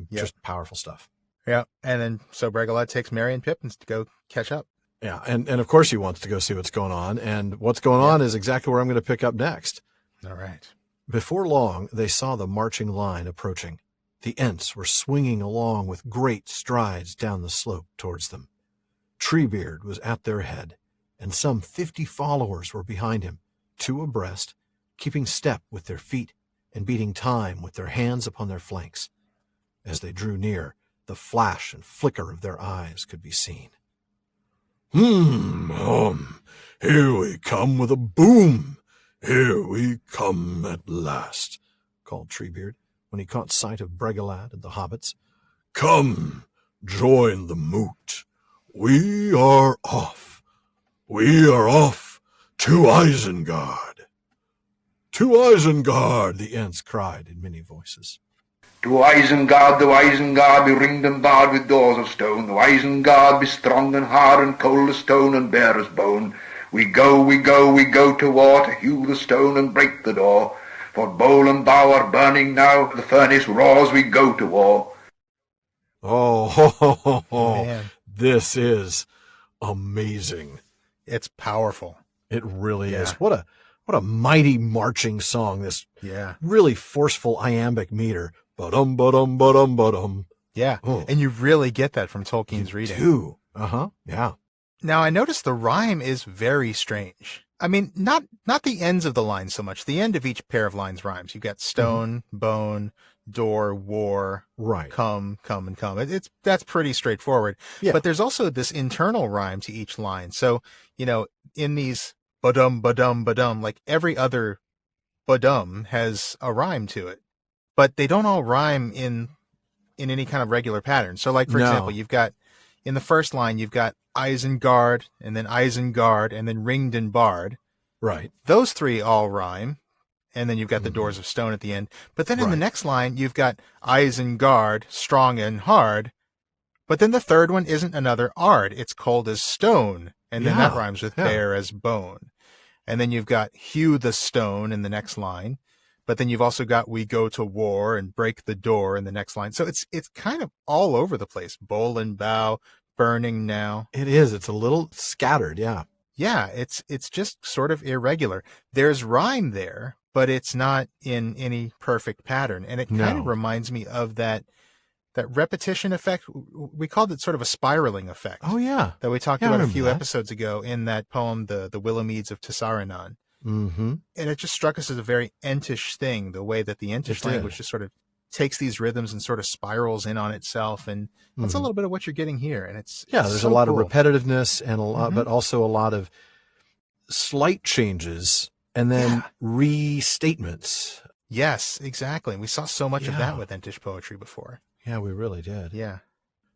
Yep. Just powerful stuff. Yeah. And then so Bregalad takes Merry and Pippin to go catch up. Yeah. And of course he wants to go see what's going on. And what's going on is exactly where I'm going to pick up next. All right. Before long, they saw the marching line approaching. The Ents were swinging along with great strides down the slope towards them. Treebeard was at their head, and some 50 followers were behind him, 2 abreast, keeping step with their feet and beating time with their hands upon their flanks. As they drew near, the flash and flicker of their eyes could be seen. Here we come with a boom. Here we come at last, called Treebeard when he caught sight of Bregalad and the hobbits. Come, join the moot. We are off. We are off to Isengard. To Isengard, the Ents cried in many voices. To Isengard, be ringed and barred with doors of stone. To Isengard, be strong and hard and cold as stone and bare as bone. We go to war, to hew the stone and break the door. For bowl and bow are burning now, the furnace roars, we go to war. Oh, Man. This is amazing. It's powerful. It really is. What a mighty marching song. This Yeah. really forceful iambic meter. Ba-dum, ba-dum, ba-dum, ba-dum. Yeah. Oh. And you really get that from Tolkien's reading. Too. Uh-huh. Yeah. Now, I noticed the rhyme is very strange. I mean, not the ends of the lines so much. The end of each pair of lines rhymes. You've got stone, bone, door, war, Right. come, and come. That's pretty straightforward. Yeah. But there's also this internal rhyme to each line. So, in these badum, badum, badum, like every other badum has a rhyme to it. But they don't all rhyme in any kind of regular pattern. So, like, for example, you've got, in the first line, you've got Isengard, and then Isengard, and then ringed and barred. Right. Those three all rhyme. And then you've got the doors of stone at the end. But then in the next line, you've got Isengard, strong and hard. But then the third one isn't another ard. It's cold as stone. And then that rhymes with bare as bone. And then you've got hew the stone in the next line. But then you've also got we go to war and break the door in the next line. So it's kind of all over the place. Bowl and bow, burning now. It is. It's a little scattered. Yeah. Yeah, it's just sort of irregular. There's rhyme there, but it's not in any perfect pattern. And it kind of reminds me of that repetition effect. We called it sort of a spiraling effect. Oh, yeah. That we talked about a few episodes ago in that poem, the Willowmeads of Saruman. Mm-hmm. And it just struck us as a very Entish thing, the way that the Entish language just sort of takes these rhythms and sort of spirals in on itself. And that's a little bit of what you're getting here. And there's so a lot cool. of repetitiveness and a lot, but also a lot of slight changes and then restatements. Yes, exactly. And we saw so much of that with Entish poetry before. Yeah, we really did. Yeah.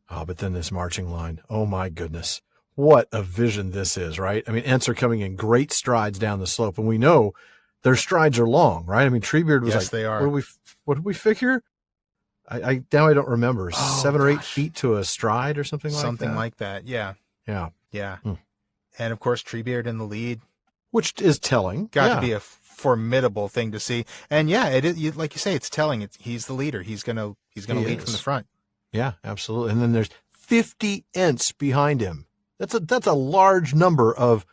Oh, but then this marching line. Oh, my goodness. What a vision this is, right? I mean, Ents are coming in great strides down the slope, and we know their strides are long, right? I mean, Treebeard was they are. What did we figure? I now I don't remember. 7 or 8 feet to a stride or something like that? Something like that, yeah. Yeah. Yeah. And, of course, Treebeard in the lead. Which is telling. Got to be a formidable thing to see. And, yeah, it is, like you say, it's telling. He's the leader. He's gonna lead from the front. Yeah, absolutely. And then there's 50 Ents behind him. That's a large number of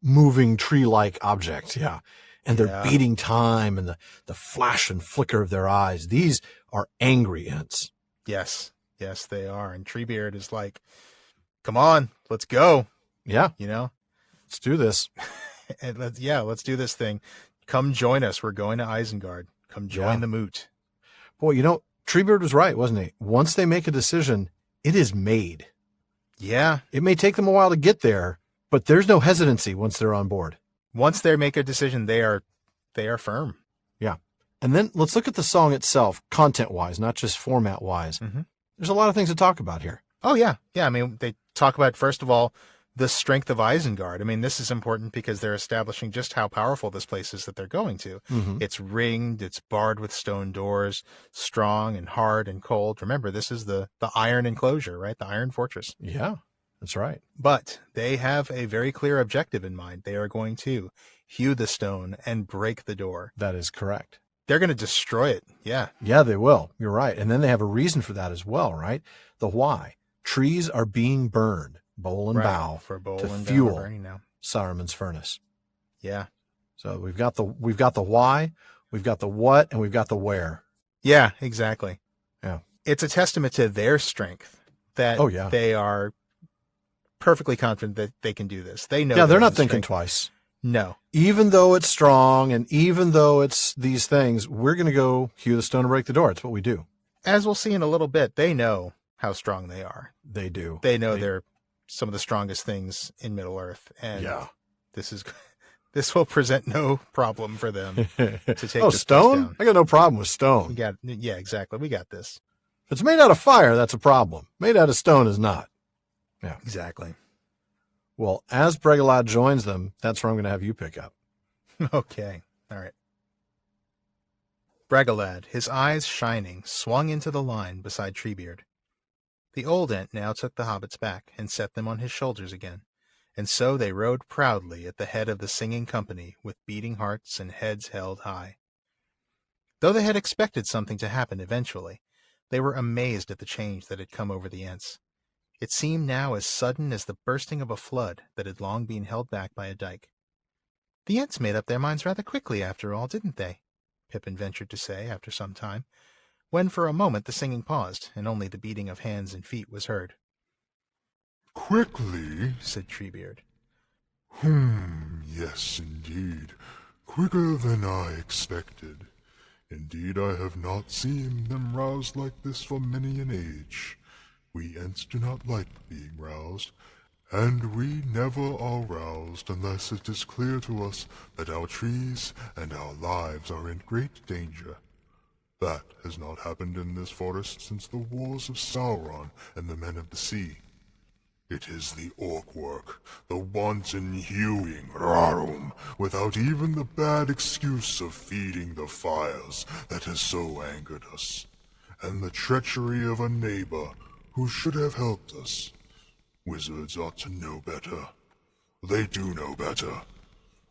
moving tree-like objects. Yeah. And they're beating time and the flash and flicker of their eyes. These are angry Ents. Yes. Yes, they are. And Treebeard is like, come on, let's go. Yeah. Let's do this. And let's do this thing. Come join us. We're going to Isengard. Come join the moot. Boy, Treebeard was right, wasn't he? Once they make a decision, it is made. Yeah. It may take them a while to get there, but there's no hesitancy once they're on board. Once they make a decision, they are firm. Yeah. And then let's look at the song itself, content-wise, not just format-wise. Mm-hmm. There's a lot of things to talk about here. Oh, yeah. Yeah, I mean, they talk about, first of all, the strength of Isengard. I mean, this is important because they're establishing just how powerful this place is that they're going to. Mm-hmm. It's ringed, it's barred with stone doors, strong and hard and cold. Remember, this is the iron enclosure, right? The iron fortress. Yeah, that's right. But they have a very clear objective in mind. They are going to hew the stone and break the door. That is correct. They're going to destroy it. Yeah. Yeah, they will. You're right. And then they have a reason for that as well, right? The why. Trees are being burned, bowl and bough, to fuel Saruman's furnace. Yeah. So we've got the why, we've got the what, and we've got the where. Yeah, exactly. Yeah. It's a testament to their strength that they are perfectly confident that they can do this. They know. Yeah, they're not thinking twice. No. Even though it's strong and even though it's these things, we're going to go hew the stone and break the door. It's what we do. As we'll see in a little bit, they know how strong they are. They do. They know they're some of the strongest things in Middle-earth. And this will present no problem for them to take this stone? down. I got no problem with stone. Yeah, exactly. We got this. If it's made out of fire, that's a problem. Made out of stone is not. Yeah. Exactly. Well, as Bregalad joins them, that's where I'm going to have you pick up. Okay. All right. Bregalad, his eyes shining, swung into the line beside Treebeard. The old Ent now took the hobbits back and set them on his shoulders again, and so they rode proudly at the head of the singing company with beating hearts and heads held high. Though they had expected something to happen eventually, they were amazed at the change that had come over the Ents. It seemed now as sudden as the bursting of a flood that had long been held back by a dike. The Ents made up their minds rather quickly, after all, didn't they? Pippin ventured to say after some time, when for a moment the singing paused, and only the beating of hands and feet was heard. Quickly? Said Treebeard. Yes, indeed. Quicker than I expected. Indeed, I have not seen them roused like this for many an age. We Ents do not like being roused, and we never are roused unless it is clear to us that our trees and our lives are in great danger. That has not happened in this forest since the wars of Sauron and the Men of the Sea. It is the orc work, the wanton hewing, rarum, without even the bad excuse of feeding the fires that has so angered us, and the treachery of a neighbor who should have helped us. Wizards ought to know better. They do know better.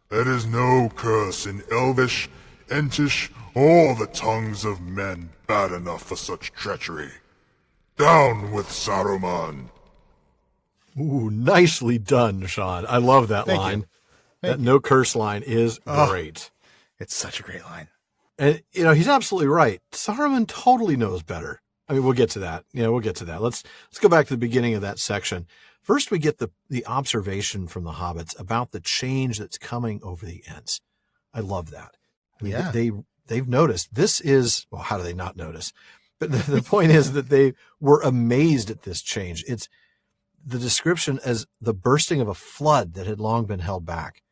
There is no curse in Elvish, Entish, or the tongues of men bad enough for such treachery. Down with Saruman! Ooh, nicely done, Sean. I love that Thank line. you. That no curse line is great. It's such a great line. And, he's absolutely right. Saruman totally knows better. I mean, we'll get to that. We'll get to that. Let's go back to the beginning of that section. First, we get the observation from the hobbits about the change that's coming over the Ents. I love that. I mean, they've noticed. This is, well, how do they not notice? But the point is that they were amazed at this change. It's the description as the bursting of a flood that had long been held back.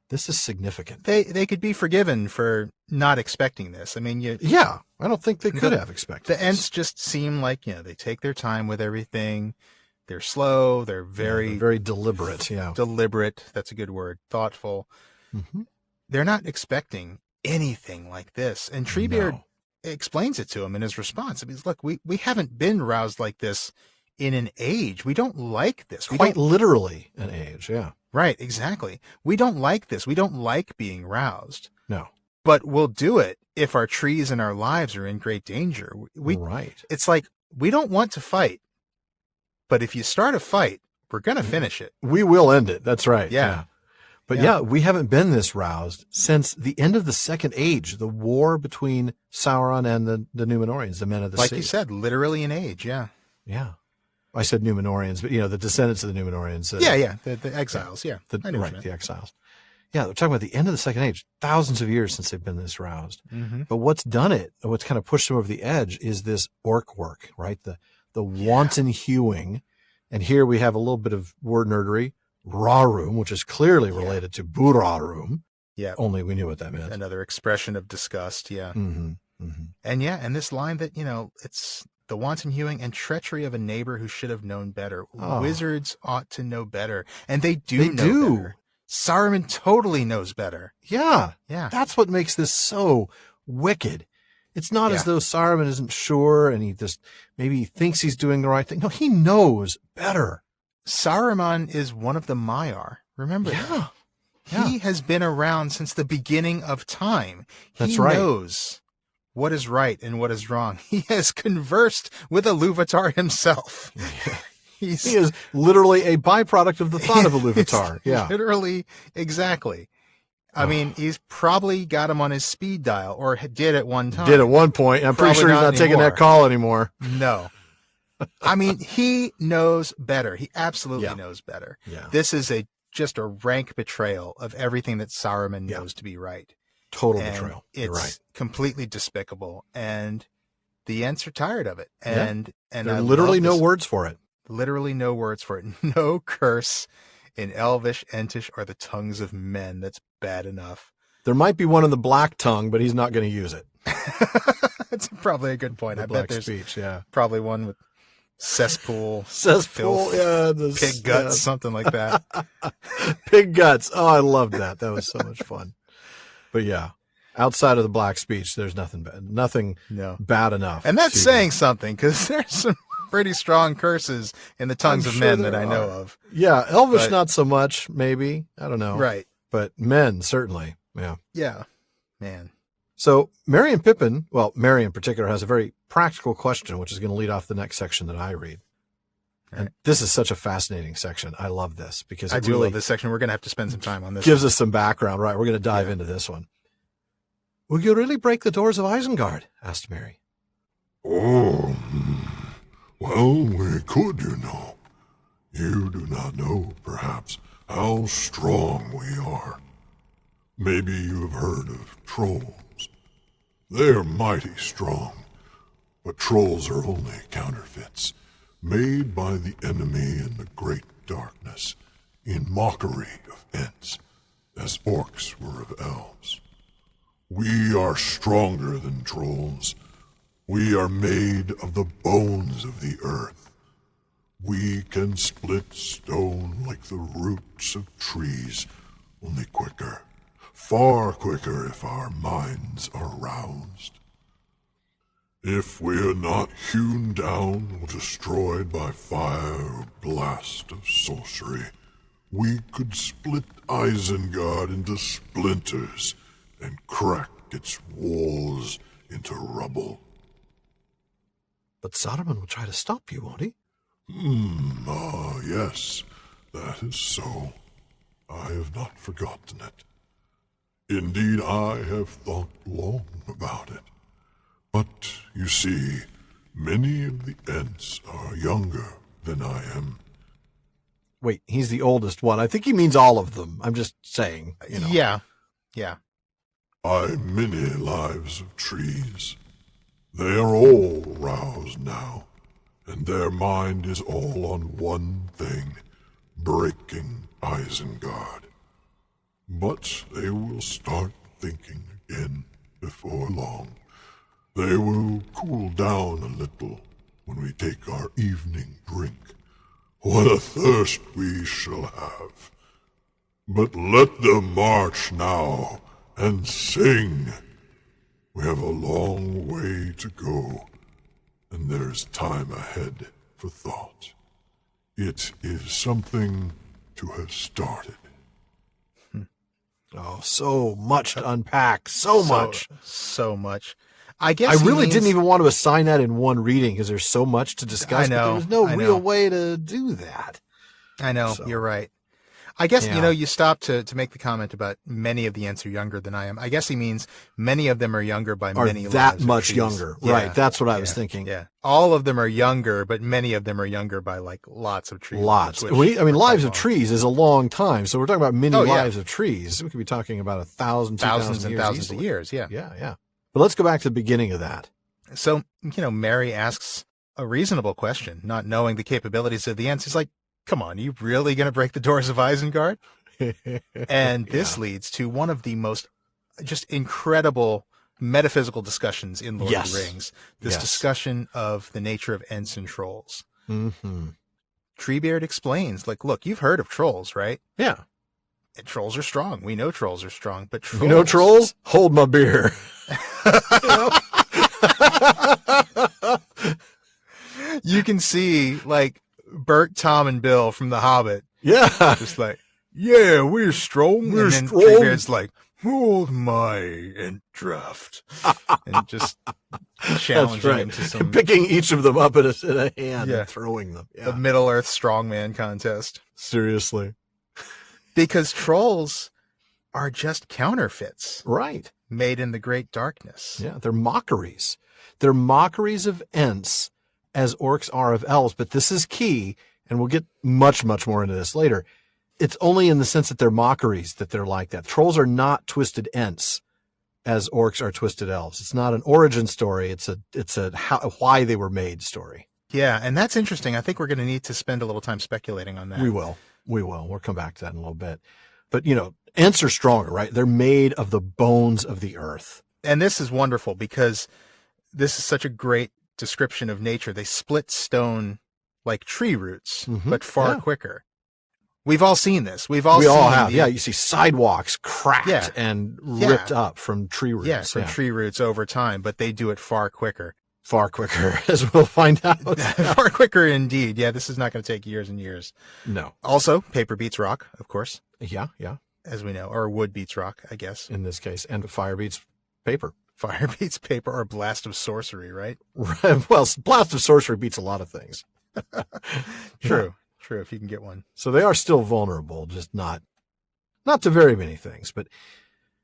This is significant. They could be forgiven for not expecting this. I mean, I don't think they could have expected the Ents just seem like, they take their time with everything. They're slow. They're very deliberate. Yeah. Deliberate. That's a good word. Thoughtful. Mm-hmm. They're not expecting anything like this. And Treebeard explains it to him in his response. I mean, look, we haven't been roused like this in an age. We don't like this. Quite literally an age. Yeah. Right. Exactly. We don't like this. We don't like being roused. No. But we'll do it if our trees and our lives are in great danger. Right. It's like, we don't want to fight, but if you start a fight, we're going to finish it. We will end it. That's right. Yeah. But we haven't been this roused since the end of the Second Age, the war between Sauron and the Númenóreans, the Men of the Sea. Like you said, literally an age. Yeah. Yeah. I said Númenóreans, but the descendants of the Númenóreans. The exiles. Yeah. The exiles. Yeah, we're talking about the end of the Second Age, thousands of years since they've been this roused. Mm-hmm. But what's done it, what's kind of pushed them over the edge is this orc work, right? The wanton hewing. And here we have a little bit of word nerdery, rarum, which is clearly related to burarum. Yeah. Only we knew what that meant. Another expression of disgust. Yeah. Mm-hmm. Mm-hmm. And this line that, it's the wanton hewing and treachery of a neighbor who should have known better. Oh. Wizards ought to know better. And they do know better. Saruman totally knows better. Yeah. Yeah. That's what makes this so wicked. It's not as though Saruman isn't sure and he just maybe he thinks he's doing the right thing. No, he knows better. Saruman is one of the Maiar. Remember that? Yeah. He has been around since the beginning of time. That's right. He knows what is right and what is wrong. He has conversed with Iluvatar himself. He is literally a byproduct of the thought of Iluvatar. Yeah. Literally, exactly. I mean, he's probably got him on his speed dial, or did at one time. Did at one point. I'm pretty sure he's not taking that call anymore. No. I mean, he knows better. He absolutely knows better. Yeah. This is just a rank betrayal of everything that Saruman knows to be right. Total betrayal. It's right. completely despicable, and the Ents are tired of it. And there are literally no words for it. Literally no words for it. No curse in Elvish, Entish, or the tongues of men. That's bad enough. There might be one in the black tongue, but he's not going to use it. That's probably a good point. I bet there's speech, probably one with cesspool, filth, pig guts, something like that. Pig guts. Oh, I loved that. That was so much fun. But outside of the black speech, there's nothing bad enough. And that's saying something, because there's some pretty strong curses in the tongues of men that I know of. Yeah, Elvish not so much, maybe. I don't know. Right. But men, certainly. Yeah. Yeah. Man. So Merry and Pippin, well, Merry in particular, has a very practical question, which is going to lead off the next section that I read. And this is such a fascinating section. I love this because I do love this section. We're going to have to spend some time on this. Gives us some background, right? We're going to dive into this one. Will you really break the doors of Isengard? Asked Merry. Oh, well, we could, you know. You do not know, perhaps, how strong we are. Maybe you have heard of trolls. They're mighty strong, but trolls are only counterfeits, made by the enemy in the great darkness, in mockery of Ents, as orcs were of elves. We are stronger than trolls. We are made of the bones of the earth. We can split stone like the roots of trees, only quicker, far quicker if our minds are roused. If we are not hewn down or destroyed by fire or blast of sorcery, we could split Isengard into splinters and crack its walls into rubble. But Saruman will try to stop you, won't he? Yes, that is so. I have not forgotten it. Indeed, I have thought long about it. But, you see, many of the Ents are younger than I am. Wait, he's the oldest one. I think he means all of them. I'm just saying, you know. Yeah. Many lives of trees. They are all roused now, and their mind is all on one thing, breaking Isengard. But they will start thinking again before long. They will cool down a little when we take our evening drink. What a thirst we shall have. But let them march now and sing. We have a long way to go, and there is time ahead for thought. It is something to have started. Oh, so much to unpack. So much. I guess I really didn't even want to assign that in one reading because there's so much to discuss. I know, but there was no I real know. way to do that. I know, So- you're right. I guess, Yeah. you stopped to make the comment about many of the Ents are younger than I am. I guess he means many of them are younger by Are many that lives of much trees. younger. Yeah, Right. That's what I was yeah, thinking. Yeah. All of them are younger, but many of them are younger by like lots of trees. Lots. Lives of trees is a long time. So we're talking about many Oh, yeah. lives of trees. We could be talking about 1,000, 2,000 Thousands and years thousands easily. of years. Yeah. Yeah. But let's go back to the beginning of that. So, Merry asks a reasonable question, not knowing the capabilities of the Ents. He's like, come on, you really going to break the doors of Isengard? And this leads to one of the most just incredible metaphysical discussions in Lord of the Rings. This discussion of the nature of Ents and Trolls. Mm-hmm. Treebeard explains, like, look, you've heard of trolls, right? Yeah. And trolls are strong. We know trolls are strong, but trolls... You know trolls? Hold my beer. You can see, like, Bert, Tom, and Bill from The Hobbit. Yeah. Just like, yeah, we're strong. We're and then strong. Treebeard's like, hold my Ent draft. And just challenging him to some Picking each of them up in a hand Yeah. and throwing them. the Yeah. Middle Earth strongman contest. Seriously. Because trolls are just counterfeits Right. made in the great darkness. Yeah. They're mockeries. They're mockeries of Ents as orcs are of elves. But this is key, and we'll get much, much more into this later. It's only in the sense that they're mockeries that they're like that. Trolls are not twisted Ents as orcs are twisted elves. It's not an origin story. It's a why they were made story. Yeah, and that's interesting. I think we're going to need to spend a little time speculating on that. We will. We'll come back to that in a little bit. But, Ents are stronger, right? They're made of the bones of the earth. And this is wonderful because this is such a great description of nature. They split stone like tree roots, Mhm. but far Yeah. quicker. We've all seen this. We all have. the- Yeah, you see sidewalks cracked Yeah. and Yeah. ripped up from tree roots. Yeah, from tree roots over time, but they do it far quicker. Far quicker, as we'll find out. Far quicker indeed. Yeah, this is not going to take years and years. No. Also, paper beats rock, of course, Yeah. as we know, or wood beats rock, I guess. In this case. And fire beats paper. Fire beats paper or blast of sorcery, right? Well, Blast of Sorcery beats a lot of things. True. True, if you can get one. So they are still vulnerable, just not to very many things. But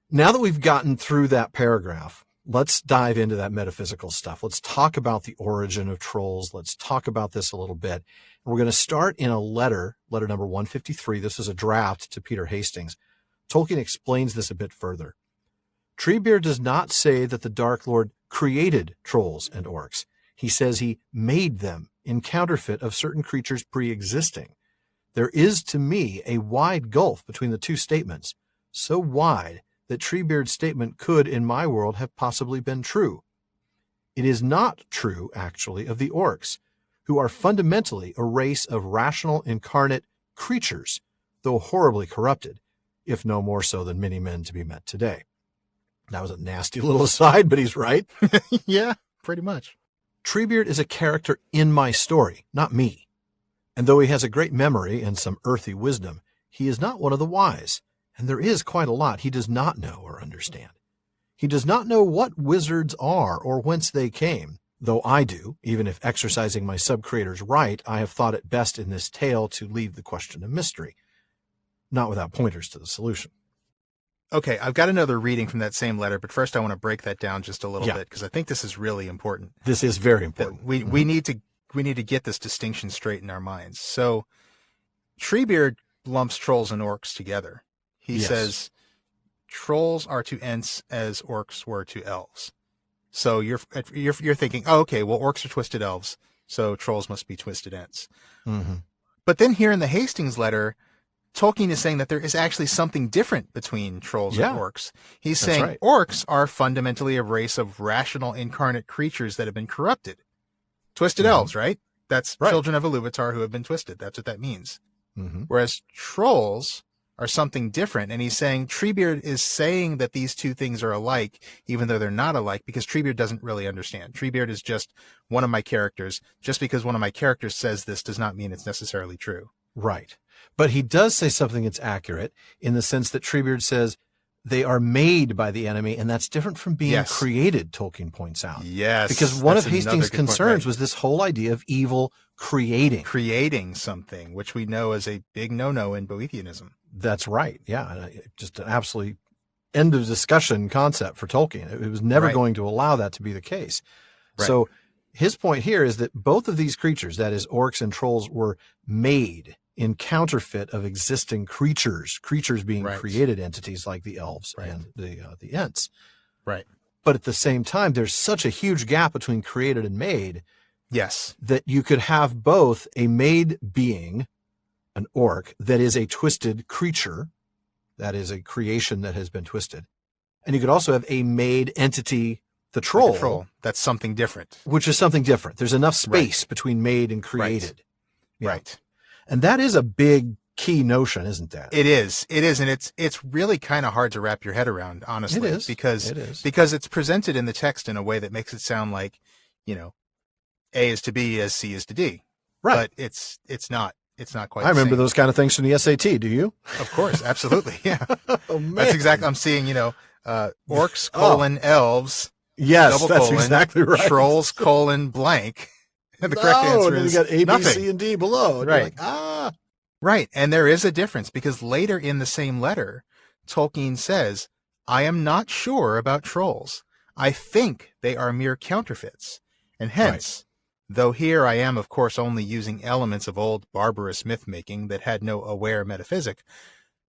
now that we've gotten through that paragraph, let's dive into that metaphysical stuff. Let's talk about the origin of trolls. Let's talk about this a little bit. We're going to start in a letter number 153. This is a draft to Peter Hastings. Tolkien explains this a bit further. Treebeard does not say that the Dark Lord created trolls and orcs. He says he made them in counterfeit of certain creatures pre-existing. There is, to me, a wide gulf between the two statements, so wide that Treebeard's statement could, in my world, have possibly been true. It is not true, actually, of the orcs, who are fundamentally a race of rational incarnate creatures, though horribly corrupted, if no more so than many men to be met today. That was a nasty little aside, but he's right. Yeah, pretty much. Treebeard is a character in my story, not me. And though he has a great memory and some earthy wisdom, he is not one of the wise, and there is quite a lot he does not know or understand. He does not know what wizards are or whence they came, though I do. Even if exercising my sub-creator's right, I have thought it best in this tale to leave the question a mystery, not without pointers to the solution. Okay, I've got another reading from that same letter, but first I want to break that down just a little bit, because I think this is really important. This is very important. We need to get this distinction straight in our minds. So Treebeard lumps trolls and orcs together. He says trolls are to Ents as orcs were to elves. So you're thinking, oh, okay, well, orcs are twisted elves, so trolls must be twisted Ents. Mm-hmm. But then here in the Hastings letter, Tolkien is saying that there is actually something different between trolls and orcs. He's saying orcs are fundamentally a race of rational incarnate creatures that have been corrupted. Twisted elves, right? That's children of Iluvatar who have been twisted. That's what that means. Mm-hmm. Whereas trolls are something different. And he's saying Treebeard is saying that these two things are alike, even though they're not alike, because Treebeard doesn't really understand. Treebeard is just one of my characters. Just because one of my characters says this does not mean it's necessarily true. Right. But he does say something that's accurate in the sense that Treebeard says they are made by the enemy, and that's different from being created, Tolkien points out. Yes. Because one of Hastings' concerns was this whole idea of evil creating. Creating something, which we know is a big no-no in Boethianism. That's right. Yeah. Just an absolutely end of discussion concept for Tolkien. It was never going to allow that to be the case. Right. So his point here is that both of these creatures, that is orcs and trolls, were made in counterfeit of existing creatures being created entities like the elves and the Ents. Right. But at the same time, there's such a huge gap between created and made. Yes. That you could have both a made being, an orc, that is a twisted creature, that is a creation that has been twisted. And you could also have a made entity, the troll. Like a troll. That's something different. Which is something different. There's enough space between made and created. Right. And that is a big key notion, isn't that? It is. And it's really kind of hard to wrap your head around, honestly. It is. Because it's presented in the text in a way that makes it sound like, A is to B as C is to D. Right. But it's not quite I remember the same. those kind of things from the SAT. Do you? Of course. Absolutely. Yeah. Oh, man. That's exactly, I'm seeing, orcs, elves. Yes, that's exactly right. Trolls, blank. And the correct answer is you got A, B, nothing. C, and D below. And right. You're like, Right. And there is a difference because later in the same letter, Tolkien says, I am not sure about trolls. I think they are mere counterfeits. And hence, though here I am, of course, only using elements of old barbarous myth-making that had no aware metaphysic,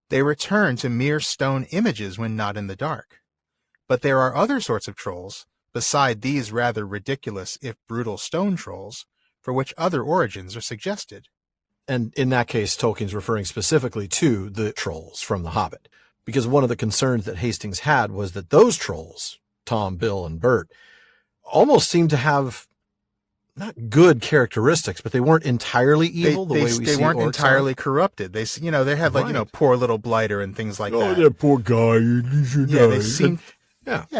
they return to mere stone images when not in the dark. But there are other sorts of trolls, beside these rather ridiculous, if brutal stone trolls, for which other origins are suggested. And in that case, Tolkien's referring specifically to the trolls from The Hobbit, because one of the concerns that Hastings had was that those trolls, Tom, Bill, and Bert, almost seemed to have not good characteristics, but they weren't entirely evil the way we see They weren't orcs entirely are. corrupted. They had like, poor little blighter and things like that. Oh, that poor guy.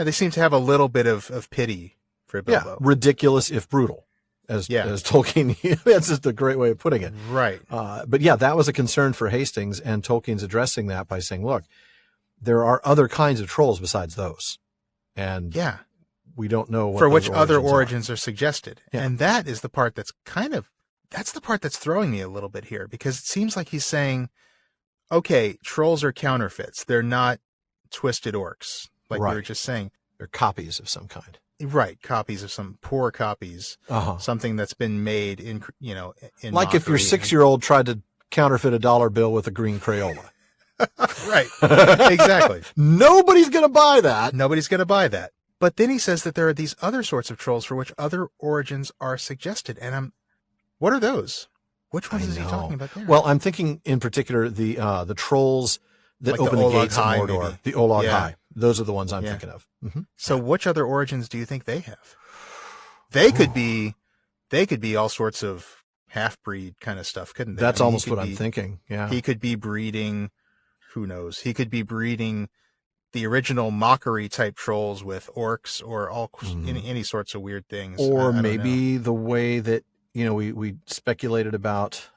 They seem to have a little bit of pity for Bilbo. Yeah, ridiculous if brutal, as Tolkien. That's just a great way of putting it. Right. But yeah, that was a concern for Hastings, and Tolkien's addressing that by saying, "Look, there are other kinds of trolls besides those, and we don't know what for which other origins origins are suggested." Yeah. And that is the part that's the part that's throwing me a little bit here, because it seems like he's saying, "Okay, trolls are counterfeits; they're not twisted orcs." Like we were just saying. They're copies of some kind. Right, copies of some poor copies, something that's been made in in like if your 6-year-old tried to counterfeit a dollar bill with a green Crayola. Right, exactly. Nobody's going to buy that. Nobody's going to buy that. But then he says that there are these other sorts of trolls for which other origins are suggested, and what are those? Which ones is he talking about there? Well, I'm thinking in particular the trolls that Like open the gates of High, Mordor, maybe. the Aulë High. Those are the ones I'm thinking of. Mm-hmm. So which other origins do you think they have? They could be all sorts of half-breed kind of stuff, couldn't they? That's almost what I'm thinking. Yeah. He could be breeding, who knows? He could be breeding the original mockery type trolls with orcs or any sorts of weird things. Or maybe the way that, we speculated about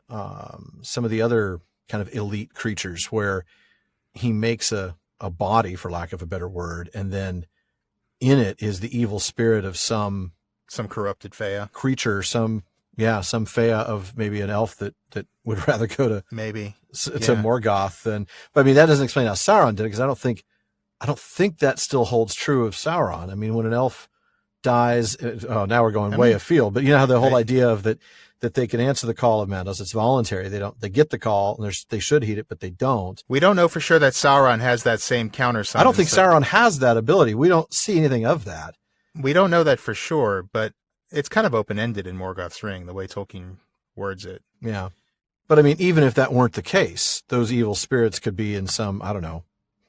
some of the other kind of elite creatures where he makes a body, for lack of a better word, and then in it is the evil spirit of some corrupted Fea creature, some Fea of maybe an elf that would rather go to Morgoth than. But I mean, that doesn't explain how Sauron did it, because I don't think that still holds true of Sauron. I mean, when an elf dies, now we're going way afield, but you know how the whole idea of that they can answer the call of Mandos, it's voluntary. They get the call and they should heed it, but they don't. We don't know for sure that Sauron has that same counter summons. I don't think Sauron has that ability. We don't see anything of that. We don't know that for sure, but it's kind of open-ended in Morgoth's Ring, the way Tolkien words it. Yeah. But I mean, even if that weren't the case, those evil spirits could be in some, I don't know,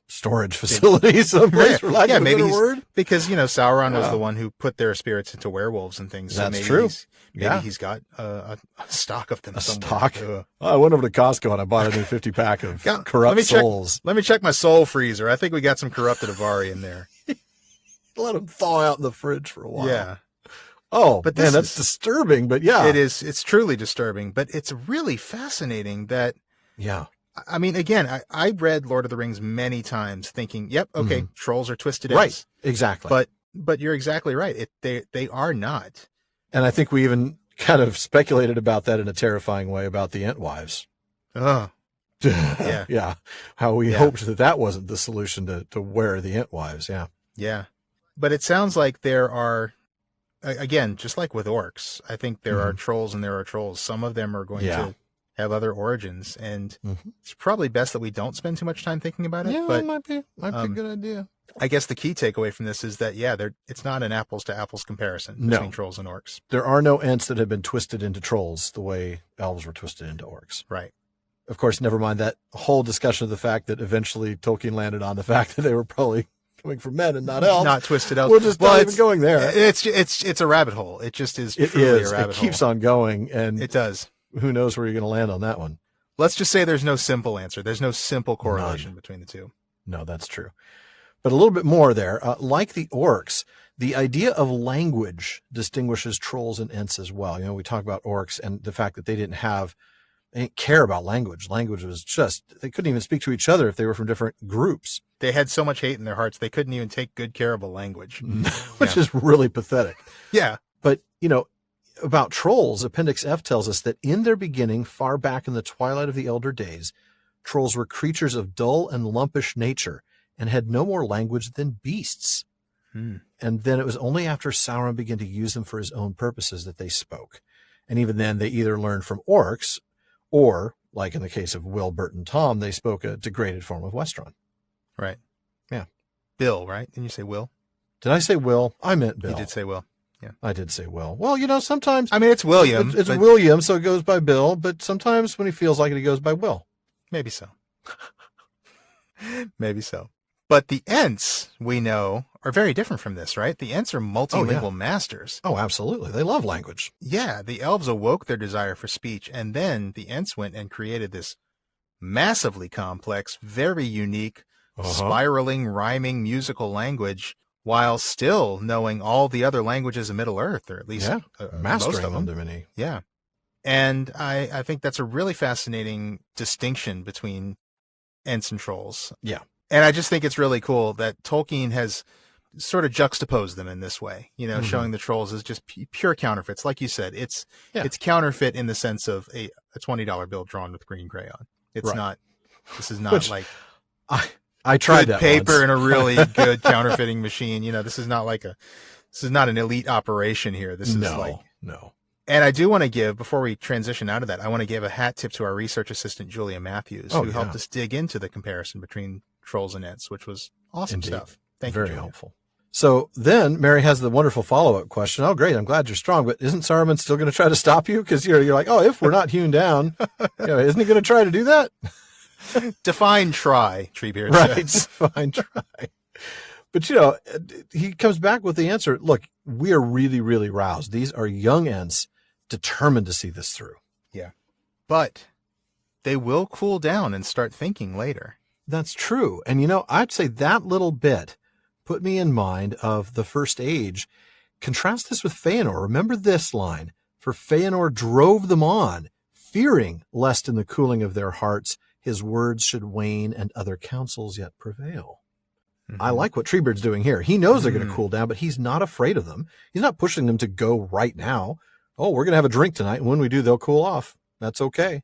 storage facility someplace, for lack of a better word. Because, Sauron was the one who put their spirits into werewolves and things. That's so true. Maybe he's got a stock of them somewhere. Stock? I went over to Costco and I bought a new 50-pack of corrupt souls. Let me check my soul freezer. I think we got some corrupted Avari in there. Let them thaw out in the fridge for a while. Yeah. Oh, but man, that's disturbing, but yeah. It is. It's truly disturbing, but it's really fascinating that... Yeah. I mean, again, I read Lord of the Rings many times thinking, yep, okay, trolls are twisted ends. Right, exactly. But you're exactly right. They are not. And I think we even kind of speculated about that in a terrifying way about the Ent-wives. Oh. Yeah. Yeah. How we hoped that wasn't the solution to where the Ent-wives. Yeah. Yeah. But it sounds like there are, again, just like with orcs, I think there are trolls and there are trolls. Some of them are going to have other origins, and it's probably best that we don't spend too much time thinking about it. Yeah, but it might be a good idea. I guess the key takeaway from this is that, it's not an apples to apples comparison between trolls and orcs. There are no Ents that have been twisted into trolls the way elves were twisted into orcs. Right. Of course, never mind that whole discussion of the fact that eventually Tolkien landed on the fact that they were probably coming from men and not elves. Not twisted elves. We're just not even going there. It's a rabbit hole. It just is truly a rabbit hole. It keeps on going, and it does. Who knows where you're going to land on that one. Let's just say there's no simple answer. There's no simple correlation between the two. No, that's true. But a little bit more there. Like the orcs, the idea of language distinguishes trolls and Ents as well. We talk about orcs and the fact that they didn't care about language. Language was they couldn't even speak to each other if they were from different groups. They had so much hate in their hearts, they couldn't even take good care of a language. Which is really pathetic. Yeah. But, about trolls, Appendix F tells us that in their beginning, far back in the twilight of the elder days, trolls were creatures of dull and lumpish nature and had no more language than beasts. And then it was only after Sauron began to use them for his own purposes that they spoke. And even then, they either learned from orcs or, like in the case of Will, Bert, and Tom, they spoke a degraded form of Westron. Right. Yeah. Bill, right? Didn't you say Will? Did I say Will? I meant Bill. You did say Will. Yeah. I did say Will. Well, sometimes... I mean, it's William. It's William, so it goes by Bill, but sometimes when he feels like it, he goes by Will. Maybe so. Maybe so. But the Ents, we know, are very different from this, right? The Ents are multilingual masters. Oh, absolutely. They love language. Yeah, the elves awoke their desire for speech, and then the Ents went and created this massively complex, very unique, spiraling, rhyming, musical language, while still knowing all the other languages of Middle-earth, or at least mastering most of them. to many. Yeah. And I think that's a really fascinating distinction between Ents and Trolls. Yeah. And I just think it's really cool that Tolkien has sort of juxtaposed them in this way, showing the trolls as just pure counterfeits. Like you said, it's counterfeit in the sense of a $20 bill drawn with green crayon. It's not, this is not Which, like... I tried good that paper once. and a really good counterfeiting machine. This is not an elite operation here. This is No. And I do want to give, before we transition out of that, I want to give a hat tip to our research assistant, Julia Matthews, who helped us dig into the comparison between Trolls and Ents, which was awesome stuff. Thank you, Very Julia. helpful. So then Mary has the wonderful follow-up question. Oh, great. I'm glad you're strong, but isn't Saruman still going to try to stop you? Because you're like, oh, if we're not hewn down, isn't he going to try to do that? Define try, Treebeard Right. says. Define try. But, he comes back with the answer. Look, we are really, really roused. These are young Ents determined to see this through. Yeah. But they will cool down and start thinking later. That's true. And, I'd say that little bit put me in mind of the First Age. Contrast this with Feanor. Remember this line. For Feanor drove them on, fearing lest in the cooling of their hearts his words should wane and other counsels yet prevail. Mm-hmm. I like what Treebeard's doing here. He knows they're going to cool down, but he's not afraid of them. He's not pushing them to go right now. Oh, we're going to have a drink tonight, and when we do, they'll cool off. That's okay.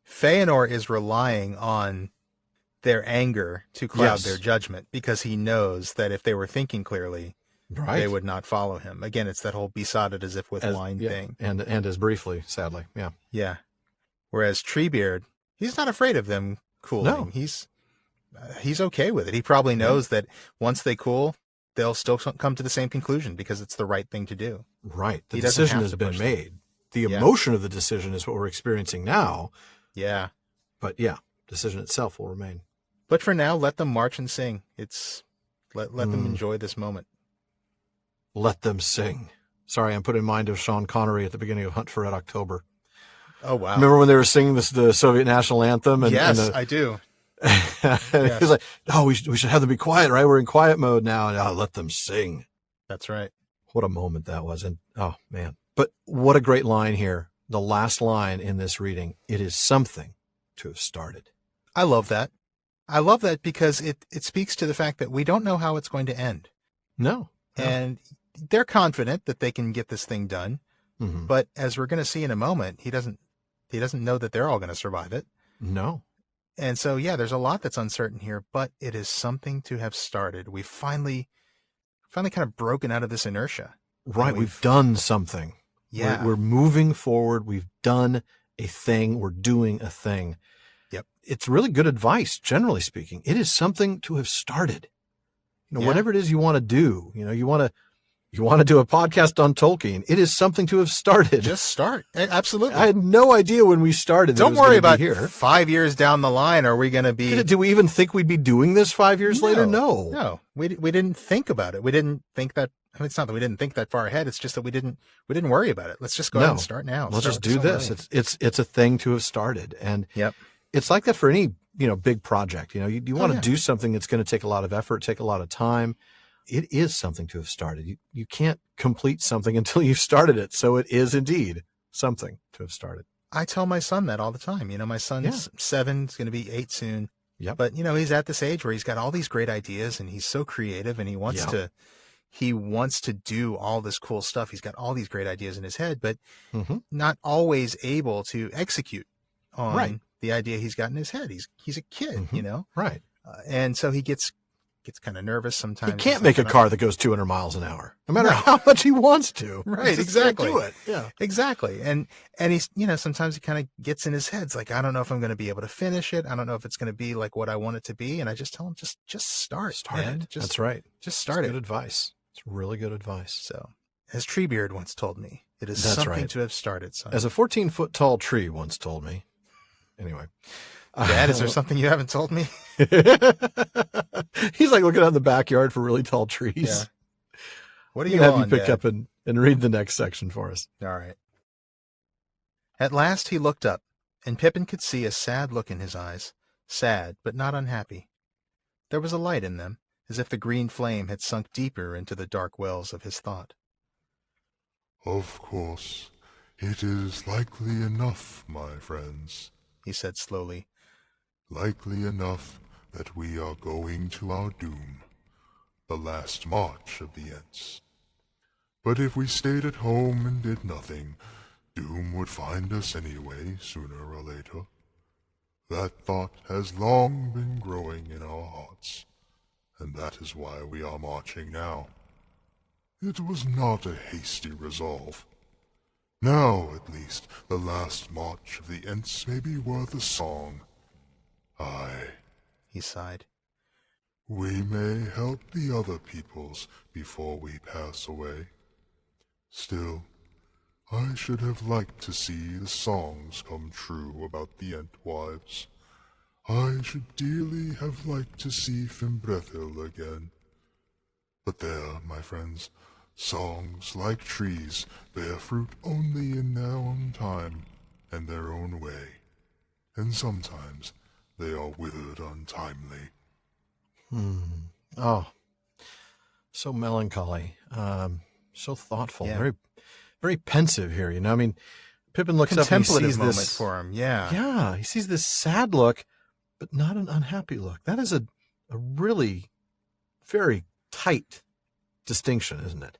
Feanor is relying on their anger to cloud their judgment, because he knows that if they were thinking clearly, they would not follow him. Again, it's that whole besotted as if with wine thing. And as briefly, sadly. Yeah. Yeah. Whereas Treebeard, he's not afraid of them cooling. No. He's okay with it. He probably knows that once they cool, they'll still come to the same conclusion because it's the right thing to do. Right. The decision has been made. The emotion of the decision is what we're experiencing now. Yeah. But decision itself will remain. But for now, let them march and sing. Let them enjoy this moment. Let them sing. Sorry, I'm put in mind of Sean Connery at the beginning of Hunt for Red October. Oh, wow. Remember when they were singing the Soviet national anthem? Yes, I do. He's like, oh, we should have them be quiet, right? We're in quiet mode now. And let them sing. That's right. What a moment that was. And oh, man. But what a great line here. The last line in this reading. It is something to have started. I love that. I love that because it speaks to the fact that we don't know how it's going to end. No. And they're confident that they can get this thing done. Mm-hmm. But as we're going to see in a moment, he doesn't know that they're all going to survive it. No. And so, there's a lot that's uncertain here, but it is something to have started. We've finally kind of broken out of this inertia. Right. We've done something. Yeah. We're moving forward. We've done a thing. We're doing a thing. Yep. It's really good advice, generally speaking. It is something to have started. Whatever it is you want to do, you want to do a podcast on Tolkien. It is something to have started. Just start. Absolutely. I had no idea when we started. Don't worry about here. 5 years down the line. Are we going to be? Do we even think we'd be doing this 5 years later? No. No. We didn't think about it. We didn't think that. I mean, it's not that we didn't think that far ahead. It's just that we didn't worry about it. Let's just go ahead and start now. Let's just do this. It's a thing to have started. And it's like that for any, big project. You want to do something that's going to take a lot of effort, take a lot of time. It is something to have started. You can't complete something until you've started it. So it is indeed something to have started. I tell my son that all the time. My son's 7, he's going to be 8 soon. Yep. But, he's at this age where he's got all these great ideas and he's so creative and he wants to do all this cool stuff. He's got all these great ideas in his head, but not always able to execute on the idea he's got in his head. He's a kid, Right. And so he gets kind of nervous sometimes. He can't make a car that goes 200 miles an hour, no matter how much he wants to. Right, exactly. Do it. Yeah, exactly. And he's, sometimes he kind of gets in his head. It's like, I don't know if I'm going to be able to finish it. I don't know if it's going to be like what I want it to be. And I just tell him, just start. Start man. it. That's right. Just start it. Good advice. It's really good advice. So, as Treebeard once told me, it is something to have started. Son. As a 14-foot tall tree once told me. Anyway. Dad, is there something you haven't told me? He's like looking out in the backyard for really tall trees. Yeah. What are you have on, you pick Dad? up and read the next section for us. All right. At last he looked up, and Pippin could see a sad look in his eyes. Sad, but not unhappy. There was a light in them, as if the green flame had sunk deeper into the dark wells of his thought. Of course, it is likely enough, my friends, he said slowly. Likely enough that we are going to our doom, the last march of the Ents. But if we stayed at home and did nothing, doom would find us anyway, sooner or later. That thought has long been growing in our hearts, and that is why we are marching now. It was not a hasty resolve. Now, at least, the last march of the Ents may be worth a song. Aye, he sighed. we may help the other peoples before we pass away. Still, I should have liked to see the songs come true about the Ent wives. I should dearly have liked to see Fimbrethil again. But there, my friends, songs, like trees, bear fruit only in their own time and their own way, and sometimes they are withered untimely. Oh, so melancholy, so thoughtful, very, very pensive here. I mean, Pippin looks up and he sees moment this for him. Yeah. Yeah, he sees this sad look, but not an unhappy look. That is a really very tight distinction, isn't it?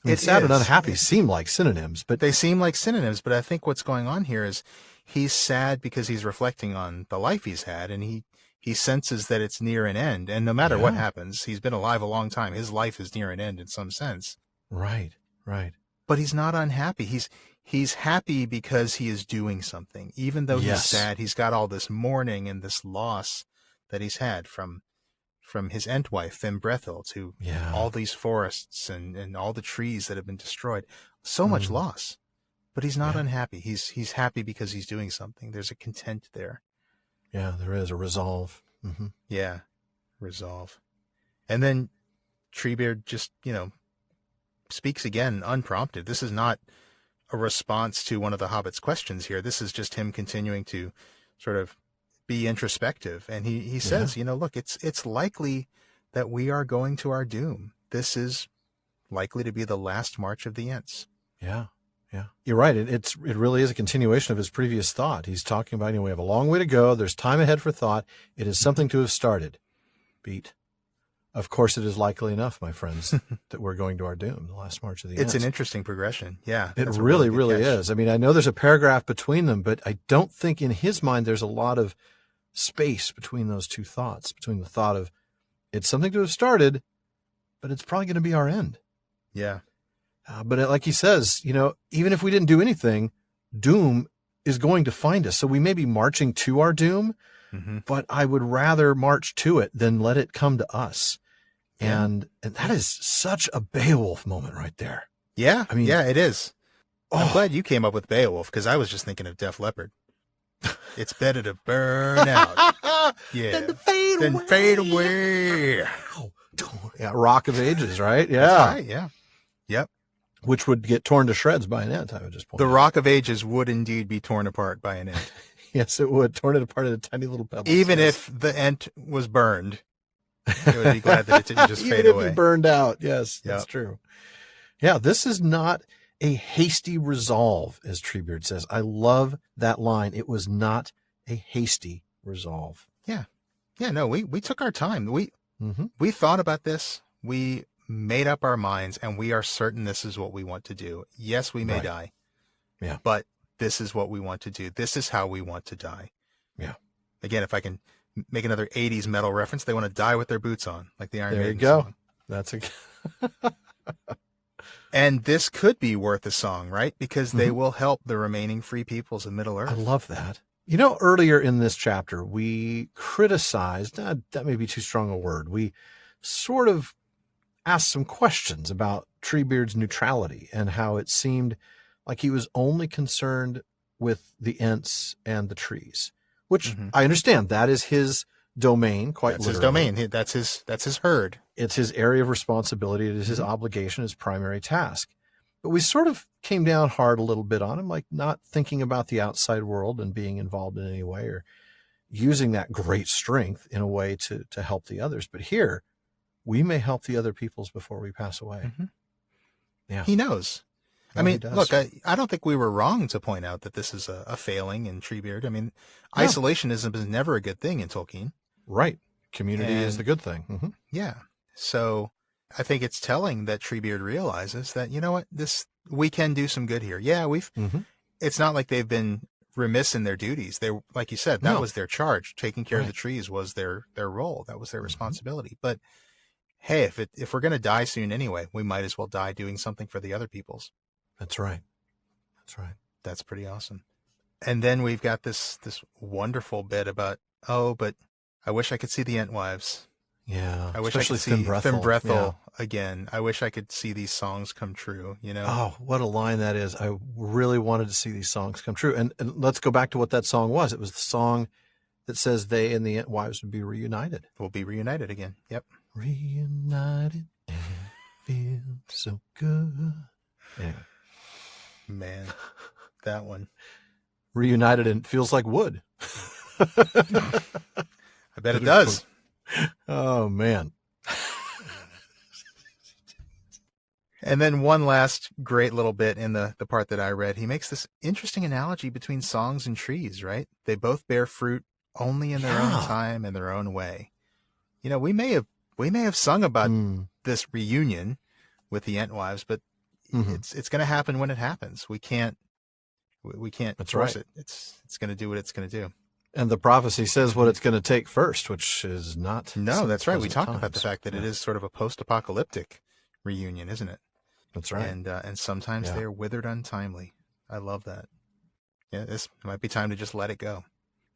I mean, sad and unhappy seem like synonyms, but they seem like synonyms. But I think what's going on here is he's sad because he's reflecting on the life he's had, and he senses that it's near an end. And no matter what happens, he's been alive a long time. His life is near an end in some sense. Right. But he's not unhappy. He's happy because he is doing something. Even though he's sad, he's got all this mourning and this loss that he's had from his Ent wife, Fimbrethil, to all these forests and all the trees that have been destroyed. So much loss. But he's not unhappy. He's happy because he's doing something. There's a content there. Yeah, there is a resolve. Mm-hmm. Yeah, resolve. And then Treebeard just, speaks again unprompted. This is not a response to one of the Hobbit's questions here. This is just him continuing to sort of be introspective. And he says, look, it's likely that we are going to our doom. This is likely to be the last march of the Ents. Yeah. You're right. It really is a continuation of his previous thought. He's talking about, we have a long way to go. There's time ahead for thought. It is something to have started. Beat. Of course, it is likely enough, my friends, that we're going to our doom, the last march of the Ents. It's an interesting progression. Yeah. It really is. I mean, I know there's a paragraph between them, but I don't think in his mind there's a lot of space between those two thoughts, between the thought of it's something to have started, but it's probably going to be our end. Yeah. But like he says, even if we didn't do anything, doom is going to find us. So we may be marching to our doom, but I would rather march to it than let it come to us. And that is such a Beowulf moment right there. Yeah. I mean, it is. I'm glad you came up with Beowulf, because I was just thinking of Def Leppard. It's better to burn out. Than to fade away. Yeah, Rock of Ages, right? Yeah. That's right, yeah. Yep. Which would get torn to shreds by an Ent, I would just point out. The out. Rock of Ages would indeed be torn apart by an Ent. Yes, it would. Torn it apart into tiny little pebbles. Even if the Ent was burned, it would be glad that it didn't just fade away. Even if it burned out, yes, that's true. Yeah, this is not a hasty resolve, as Treebeard says. I love that line. It was not a hasty resolve. Yeah. Yeah, no, we took our time. We thought about this. We made up our minds, and we are certain this is what we want to do. Yes, we may die. Yeah. But this is what we want to do. This is how we want to die. Yeah. Again, if I can make another 80s metal reference, they want to die with their boots on, like the Iron Maiden go. song. That's a And this could be worth a song, right? Because they will help the remaining free peoples of Middle-earth. I love that. Earlier in this chapter, we criticized, that may be too strong a word. We sort of asked some questions about Treebeard's neutrality and how it seemed like he was only concerned with the Ents and the trees, which I understand that is his domain, quite That's literally. his domain. That's his herd. It's his area of responsibility. It is his obligation, his primary task. But we sort of came down hard a little bit on him, like not thinking about the outside world and being involved in any way or using that great strength in a way to help the others. But here, we may help the other peoples before we pass away. Yeah, he knows. No, I mean, he does. look, I don't think we were wrong to point out that this is a failing in Treebeard. I mean, isolationism is never a good thing in Tolkien. Right. Community is the good thing. Yeah. So I think it's telling that Treebeard realizes that, you know what, we can do some good here. Yeah, it's not like they've been remiss in their duties. They, like you said, that No. was their charge. Taking care of Right. the trees was their role. That was their responsibility. But hey, if we're going to die soon anyway, we might as well die doing something for the other peoples. That's right. That's right. That's pretty awesome. And then we've got this wonderful bit about, oh, but I wish I could see the Entwives. Yeah. I wish I could see Fimbrethel again. I wish I could see these songs come true, you know? Oh, what a line that is. I really wanted to see these songs come true. And let's go back to what that song was. It was the song that says they and the Entwives would be reunited. We'll be reunited again. Yep. Reunited and feel so good. Anyway. Man, that one. Reunited and feels like wood. I bet it does. Oh, man. And then one last great little bit in the part that I read. He makes this interesting analogy between songs and trees, right? They both bear fruit only in their own time and their own way. You know, we may have sung about this reunion with the Entwives, but it's going to happen when it happens. We can't force it. It's going to do what it's going to do. And the prophecy says what it's going to take first, which is not. No, that's right. We talked about the times. fact that it is sort of a post-apocalyptic reunion, isn't it? That's right. And sometimes they're withered untimely. I love that. Yeah, this might be time to just let it go.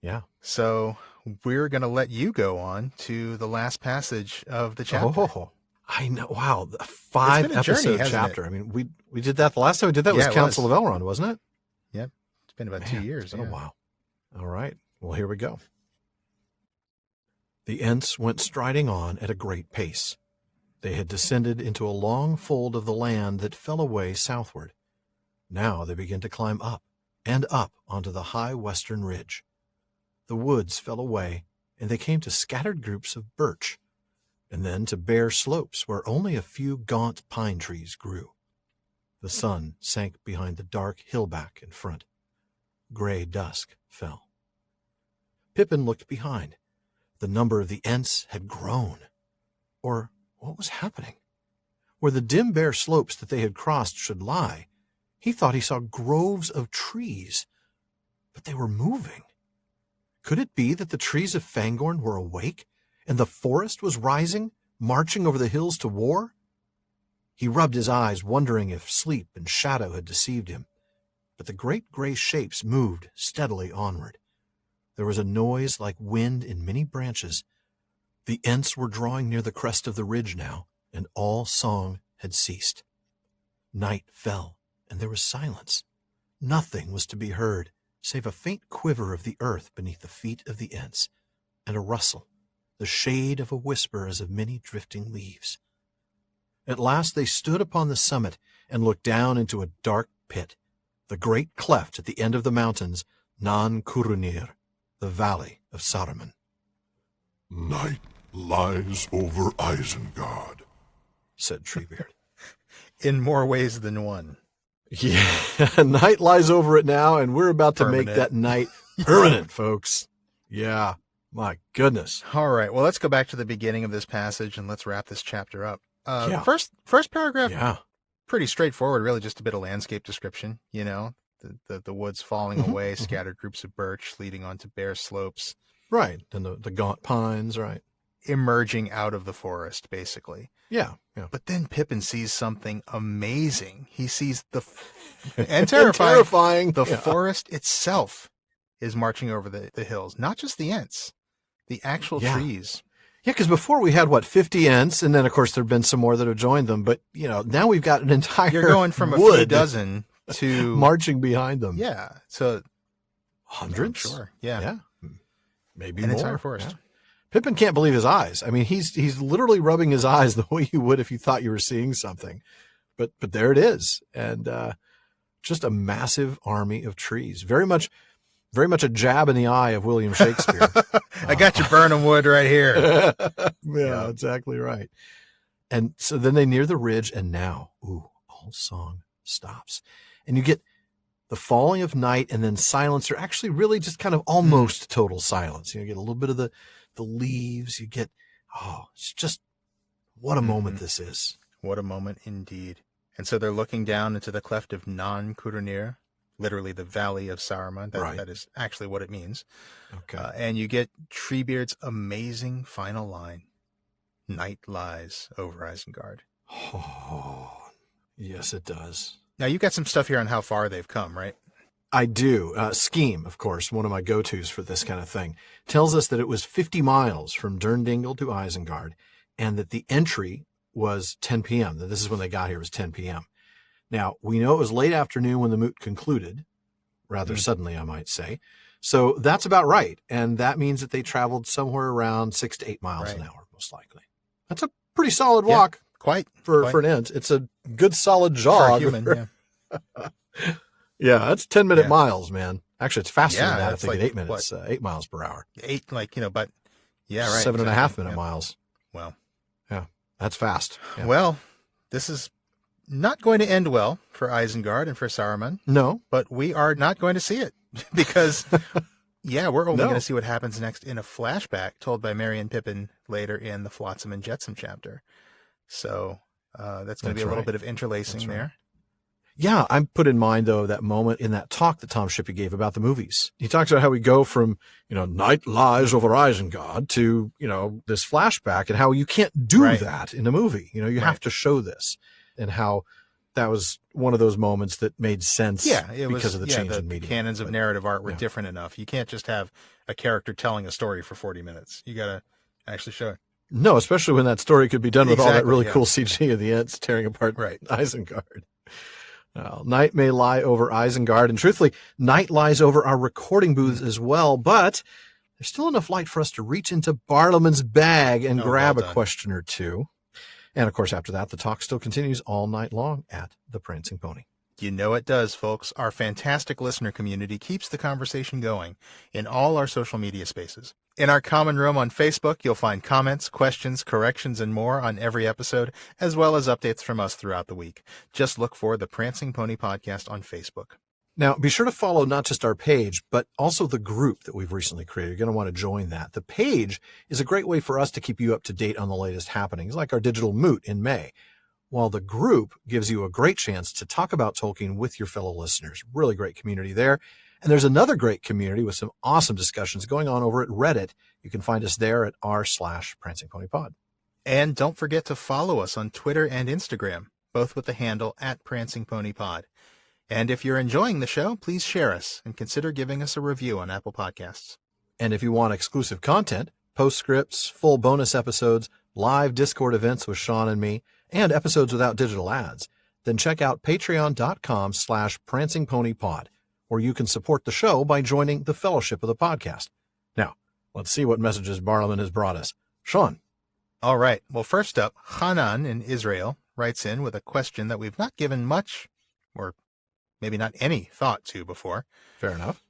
Yeah. So we're going to let you go on to the last passage of the chapter. Oh, I know. Wow. The 5-episode chapter. I mean, we did that. The last time we did that was Council of Elrond, wasn't it? Yep. It's been about 2 years. It's been a while. All right. Well, here we go. The Ents went striding on at a great pace. They had descended into a long fold of the land that fell away southward. Now they began to climb up and up onto the high western ridge. The woods fell away, and they came to scattered groups of birch, and then to bare slopes where only a few gaunt pine trees grew. The sun sank behind the dark hillback in front. Gray dusk fell. Pippin looked behind. The number of the Ents had grown. Or what was happening? Where the dim bare slopes that they had crossed should lie, he thought he saw groves of trees, but they were moving. Could it be that the trees of Fangorn were awake, and the forest was rising, marching over the hills to war? He rubbed his eyes, wondering if sleep and shadow had deceived him. But the great gray shapes moved steadily onward. There was a noise like wind in many branches. The Ents were drawing near the crest of the ridge now, and all song had ceased. Night fell, and there was silence. Nothing was to be heard, save a faint quiver of the earth beneath the feet of the Ents, and a rustle, the shade of a whisper as of many drifting leaves. At last they stood upon the summit and looked down into a dark pit, the great cleft at the end of the mountains, Nan Curunir, the valley of Saruman. Night lies over Isengard, said Treebeard. In more ways than one. Yeah, night lies over it now, and we're about to make that night permanent, folks. Yeah, my goodness. All right, well, let's go back to the beginning of this passage, and let's wrap this chapter up. First paragraph, pretty straightforward, really, just a bit of landscape description, you know, the woods falling away, scattered groups of birch leading onto bare slopes. Right, and the gaunt pines, right. Emerging out of the forest, basically. Yeah. But then Pippin sees something amazing. He sees and terrifying. The forest itself is marching over the hills, not just the Ents, the actual trees. Yeah, because before we had, 50 Ents, and then, of course, there have been some more that have joined them. But, now we've got an entire You're going from a few dozen to marching behind them. Yeah. So hundreds? Sure. Yeah. Maybe an more. Entire forest. Yeah. Pippin can't believe his eyes. I mean, he's literally rubbing his eyes the way you would if you thought you were seeing something. But there it is. And just a massive army of trees. Very much a jab in the eye of William Shakespeare. I got your Birnam wood right here. Yeah, exactly right. And so then they near the ridge, and now, all song stops. And you get the falling of night and then silence, or actually really just kind of almost total silence. You get a little bit of the leaves. You get, it's just, what a moment this is. What a moment indeed. And so they're looking down into the cleft of Nan Curunir, literally the Valley of Saruman. Right. That is actually what it means. Okay. And you get Treebeard's amazing final line, "Night lies over Isengard." Oh, yes, it does. Now, you got some stuff here on how far they've come, right? I do. Scheme, of course, one of my go-tos for this kind of thing, tells us that it was 50 miles from Durndingle to Isengard, and that the entry was 10 p.m. That this is when they got here, was 10 p.m. Now, we know it was late afternoon when the moot concluded, rather suddenly, I might say. So that's about right. And that means that they traveled somewhere around 6 to 8 miles an hour, most likely. That's a pretty solid walk Quite. for an Ent. It's a good solid jog. For a human, yeah. Yeah, that's 10-minute miles, man. Actually, it's faster than that. I it's think like, at 8 minutes, 8 miles per hour. 8, but yeah, right. 7.5 minute miles. Well, yeah, that's fast. Yeah. Well, this is not going to end well for Isengard and for Saruman. No, but we are not going to see it because, we're only going to see what happens next in a flashback told by Merry and Pippin later in the Flotsam and Jetsam chapter. So that's going to be a little bit of interlacing there. Yeah, I'm put in mind, though, that moment in that talk that Tom Shippey gave about the movies. He talks about how we go from, night lies over Isengard to, this flashback, and how you can't do that in a movie. You have to show this, and how that was one of those moments that made sense because of the change in media. The canons of narrative art were different enough. You can't just have a character telling a story for 40 minutes. You got to actually show it. No, especially when that story could be done with all that really cool CG of the Ents tearing apart Isengard. Night may lie over Isengard, and truthfully, night lies over our recording booths as well, but there's still enough light for us to reach into Bartleman's bag and grab a question or two. And of course, after that, the talk still continues all night long at the Prancing Pony. You know it does, folks. Our fantastic listener community keeps the conversation going in all our social media spaces. In our common room on Facebook, you'll find comments, questions, corrections, and more on every episode, as well as updates from us throughout the week. Just look for the Prancing Pony Podcast on Facebook. Now, be sure to follow not just our page, but also the group that we've recently created. You're going to want to join that. The page is a great way for us to keep you up to date on the latest happenings, like our digital moot in May, while the group gives you a great chance to talk about Tolkien with your fellow listeners. Really great community there. And there's another great community with some awesome discussions going on over at Reddit. You can find us there at r/Prancing Pony Pod. And don't forget to follow us on Twitter and Instagram, both with the handle @Prancing Pony Pod. And if you're enjoying the show, please share us and consider giving us a review on Apple Podcasts. And if you want exclusive content, postscripts, full bonus episodes, live Discord events with Sean and me, and episodes without digital ads, then check out patreon.com/prancingponypod, where you can support the show by joining the Fellowship of the Podcast. Now, let's see what messages Bartleman has brought us. Sean. All right. Well, first up, Hanan in Israel writes in with a question that we've not given much, or maybe not any thought to before. Fair enough.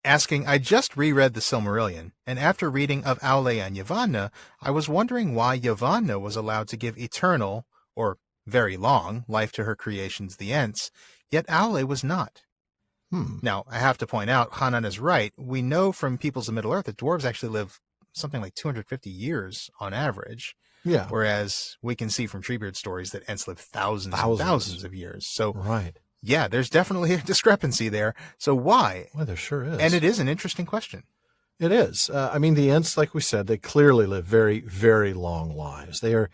Asking, I just reread the Silmarillion, and after reading of Aulë and Yavanna, I was wondering why Yavanna was allowed to give eternal, or very long, life to her creations, the Ents, yet Aulë was not. Now, I have to point out, Hanan is right. We know from Peoples of Middle-earth that dwarves actually live something like 250 years on average. Yeah. Whereas we can see from Treebeard stories that Ents live thousands and thousands of years. So, yeah, there's definitely a discrepancy there. So why? Well, there sure is. And it is an interesting question. It is. I mean, the Ents, like we said, they clearly live very, very long lives. They're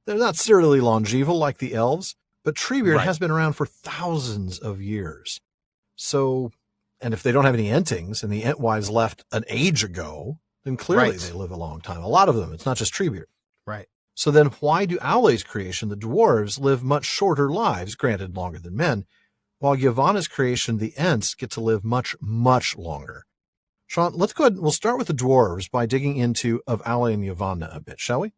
not serially longeval like the elves, but Treebeard has been around for thousands of years. So, and if they don't have any Entings and the Entwives left an age ago, then clearly they live a long time. A lot of them. It's not just Treebeard. Right. So then why do Aulë's creation, the dwarves, live much shorter lives, granted longer than men, while Yavanna's creation, the Ents, get to live much, much longer? Sean, let's go ahead and we'll start with the dwarves by digging into of Aulë and Yavanna a bit, shall we?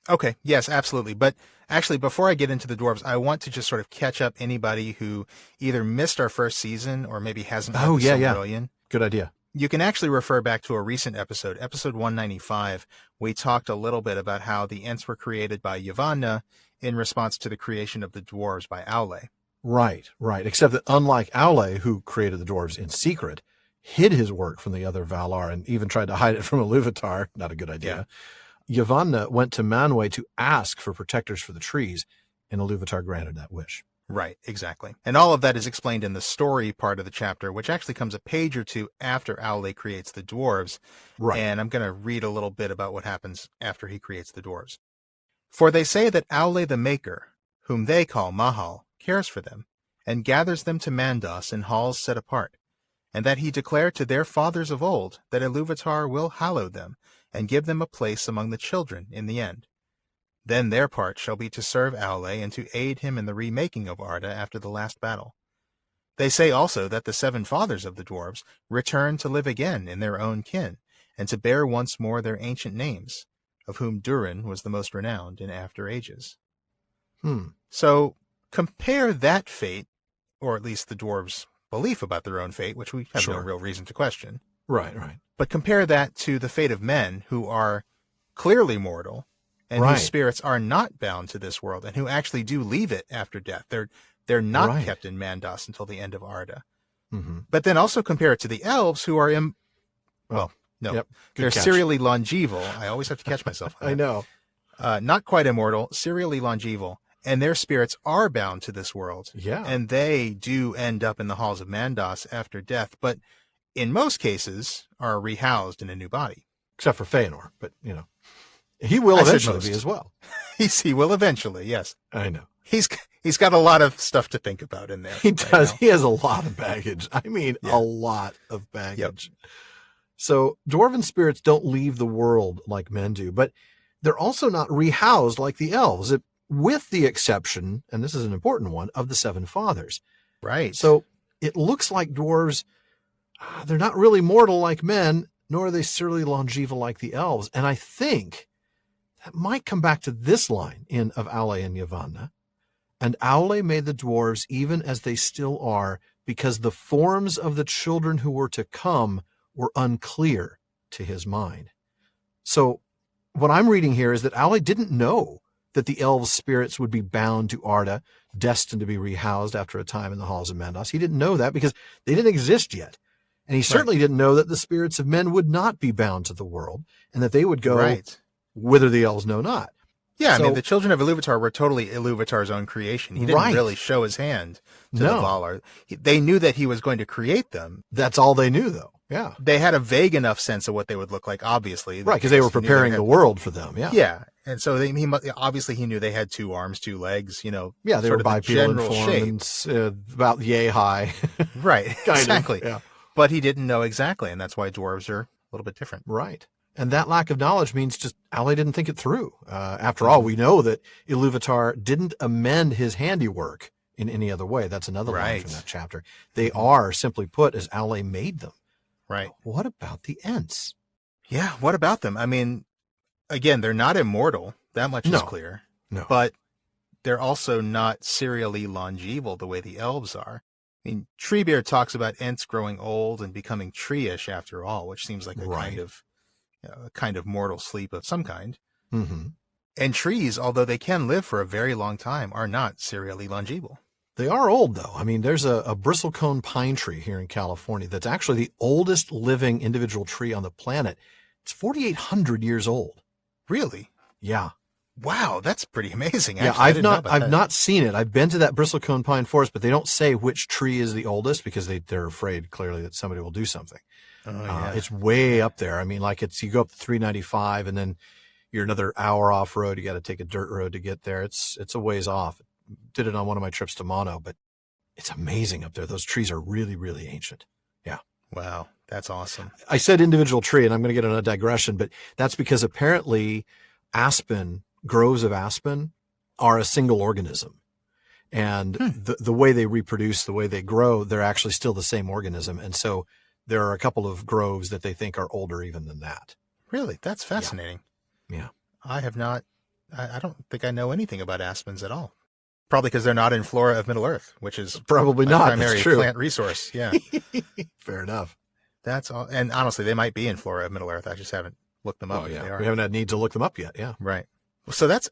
Okay, yes, absolutely. But actually, before I get into the dwarves, I want to just sort of catch up anybody who either missed our first season or maybe hasn't read the Silmarillion. Good idea. You can actually refer back to a recent episode, episode 195. We talked a little bit about how the Ents were created by Yavanna in response to the creation of the dwarves by Aulë. Right. Except that unlike Aulë, who created the dwarves in secret, hid his work from the other Valar and even tried to hide it from Iluvatar. Not a good idea. Yavanna went to Manwë to ask for protectors for the trees, and Iluvatar granted that wish. Right, exactly. And all of that is explained in the story part of the chapter, which actually comes a page or two after Aulë creates the dwarves. Right. And I'm going to read a little bit about what happens after he creates the dwarves. For they say that Aulë the Maker, whom they call Mahal, cares for them, and gathers them to Mandos in halls set apart, and that he declared to their fathers of old that Ilúvatar will hallow them, and give them a place among the children in the end. Then their part shall be to serve Aulë and to aid him in the remaking of Arda after the last battle. They say also that the 7 fathers of the dwarves return to live again in their own kin, and to bear once more their ancient names, of whom Durin was the most renowned in after ages. So compare that fate, or at least the dwarves' belief about their own fate, which we have no real reason to question. Right, right. But compare that to the fate of men who are clearly mortal, and whose spirits are not bound to this world, and who actually do leave it after death. They're not kept in Mandos until the end of Arda. But then also compare it to the elves, who are they're serially longeval. I always have to catch myself on that. I know. Not quite immortal, serially longeval, and their spirits are bound to this world. Yeah. And they do end up in the halls of Mandos after death, but in most cases are rehoused in a new body. Except for Feanor, but, he will eventually be as well. He will eventually, yes. I know. He's got a lot of stuff to think about in there. He does. He has a lot of baggage. I mean, a lot of baggage. Yep. So dwarven spirits don't leave the world like men do, but they're also not rehoused like the elves, with the exception, and this is an important one, of the 7 fathers. Right. So it looks like dwarves, they're not really mortal like men, nor are they serially longeval like the elves. And I think that might come back to this line of Aulë and Yavanna. And Aulë made the dwarves even as they still are, because the forms of the children who were to come were unclear to his mind. So what I'm reading here is that Aulë didn't know that the elves' spirits would be bound to Arda, destined to be rehoused after a time in the halls of Mandos. He didn't know that because they didn't exist yet. And he certainly didn't know that the spirits of men would not be bound to the world, and that they would go whither the elves know not. Yeah, so, I mean, the children of Ilúvatar were totally Ilúvatar's own creation. He didn't really show his hand to the Valar. They knew that he was going to create them. That's all they knew, though. Yeah. They had a vague enough sense of what they would look like, obviously. Right, because they were preparing the world for them, Yeah, and so obviously he knew they had 2 arms, 2 legs, Yeah, they were bipedal in form and about yay high. Right, exactly. Yeah. But he didn't know exactly, and that's why dwarves are a little bit different. Right. And that lack of knowledge means just Aulë didn't think it through. After all, we know that Ilúvatar didn't amend his handiwork in any other way. That's another line from that chapter. They are, simply put, as Aulë made them. Right. What about the Ents? Yeah, what about them? I mean, again, they're not immortal. That much is clear. No. But they're also not serially longeval the way the elves are. I mean, Treebeard talks about Ents growing old and becoming tree-ish after all, which seems like a kind of mortal sleep of some kind. And trees, although they can live for a very long time, are not serially longeval. They are old, though. I mean, there's a bristlecone pine tree here in California that's actually the oldest living individual tree on the planet. It's 4,800 years old. Really? Yeah. Wow, that's pretty amazing. Actually. Yeah, I've not seen it. I've been to that bristlecone pine forest, but they don't say which tree is the oldest because they're afraid clearly that somebody will do something. It's way up there. I mean, like you go up to 395 and then you're another hour off road. You got to take a dirt road to get there. It's a ways off. Did it on one of my trips to Mono, but it's amazing up there. Those trees are really, really ancient. Yeah. Wow. That's awesome. I said individual tree, and I'm going to get on a digression, but that's because apparently groves of aspen are a single organism. And the way they reproduce, the way they grow, they're actually still the same organism. And so there are a couple of groves that they think are older even than that. Really? That's fascinating. Yeah. I don't think I know anything about aspens at all. Probably because they're not in flora of Middle Earth, which is probably not primary plant resource. Yeah. Fair enough. That's all. And honestly, they might be in flora of Middle Earth. I just haven't looked them up. Oh, yeah. We haven't had need to look them up yet. Yeah. Right. So that's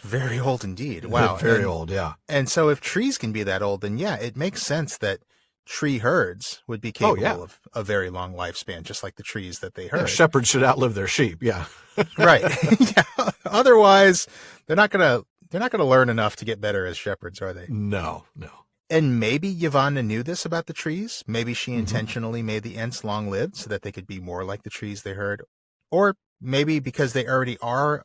very old indeed. Wow. Very old. Yeah. And so if trees can be that old, then it makes sense that tree herds would be capable of a very long lifespan, just like the trees that they herd. Yeah, shepherds should outlive their sheep. Yeah. Right. Yeah. Otherwise, they're not going to they're not going to learn enough to get better as shepherds, are they? No. And maybe Yavanna knew this about the trees. Maybe she intentionally made the Ents long-lived so that they could be more like the trees they heard. Or maybe because they already are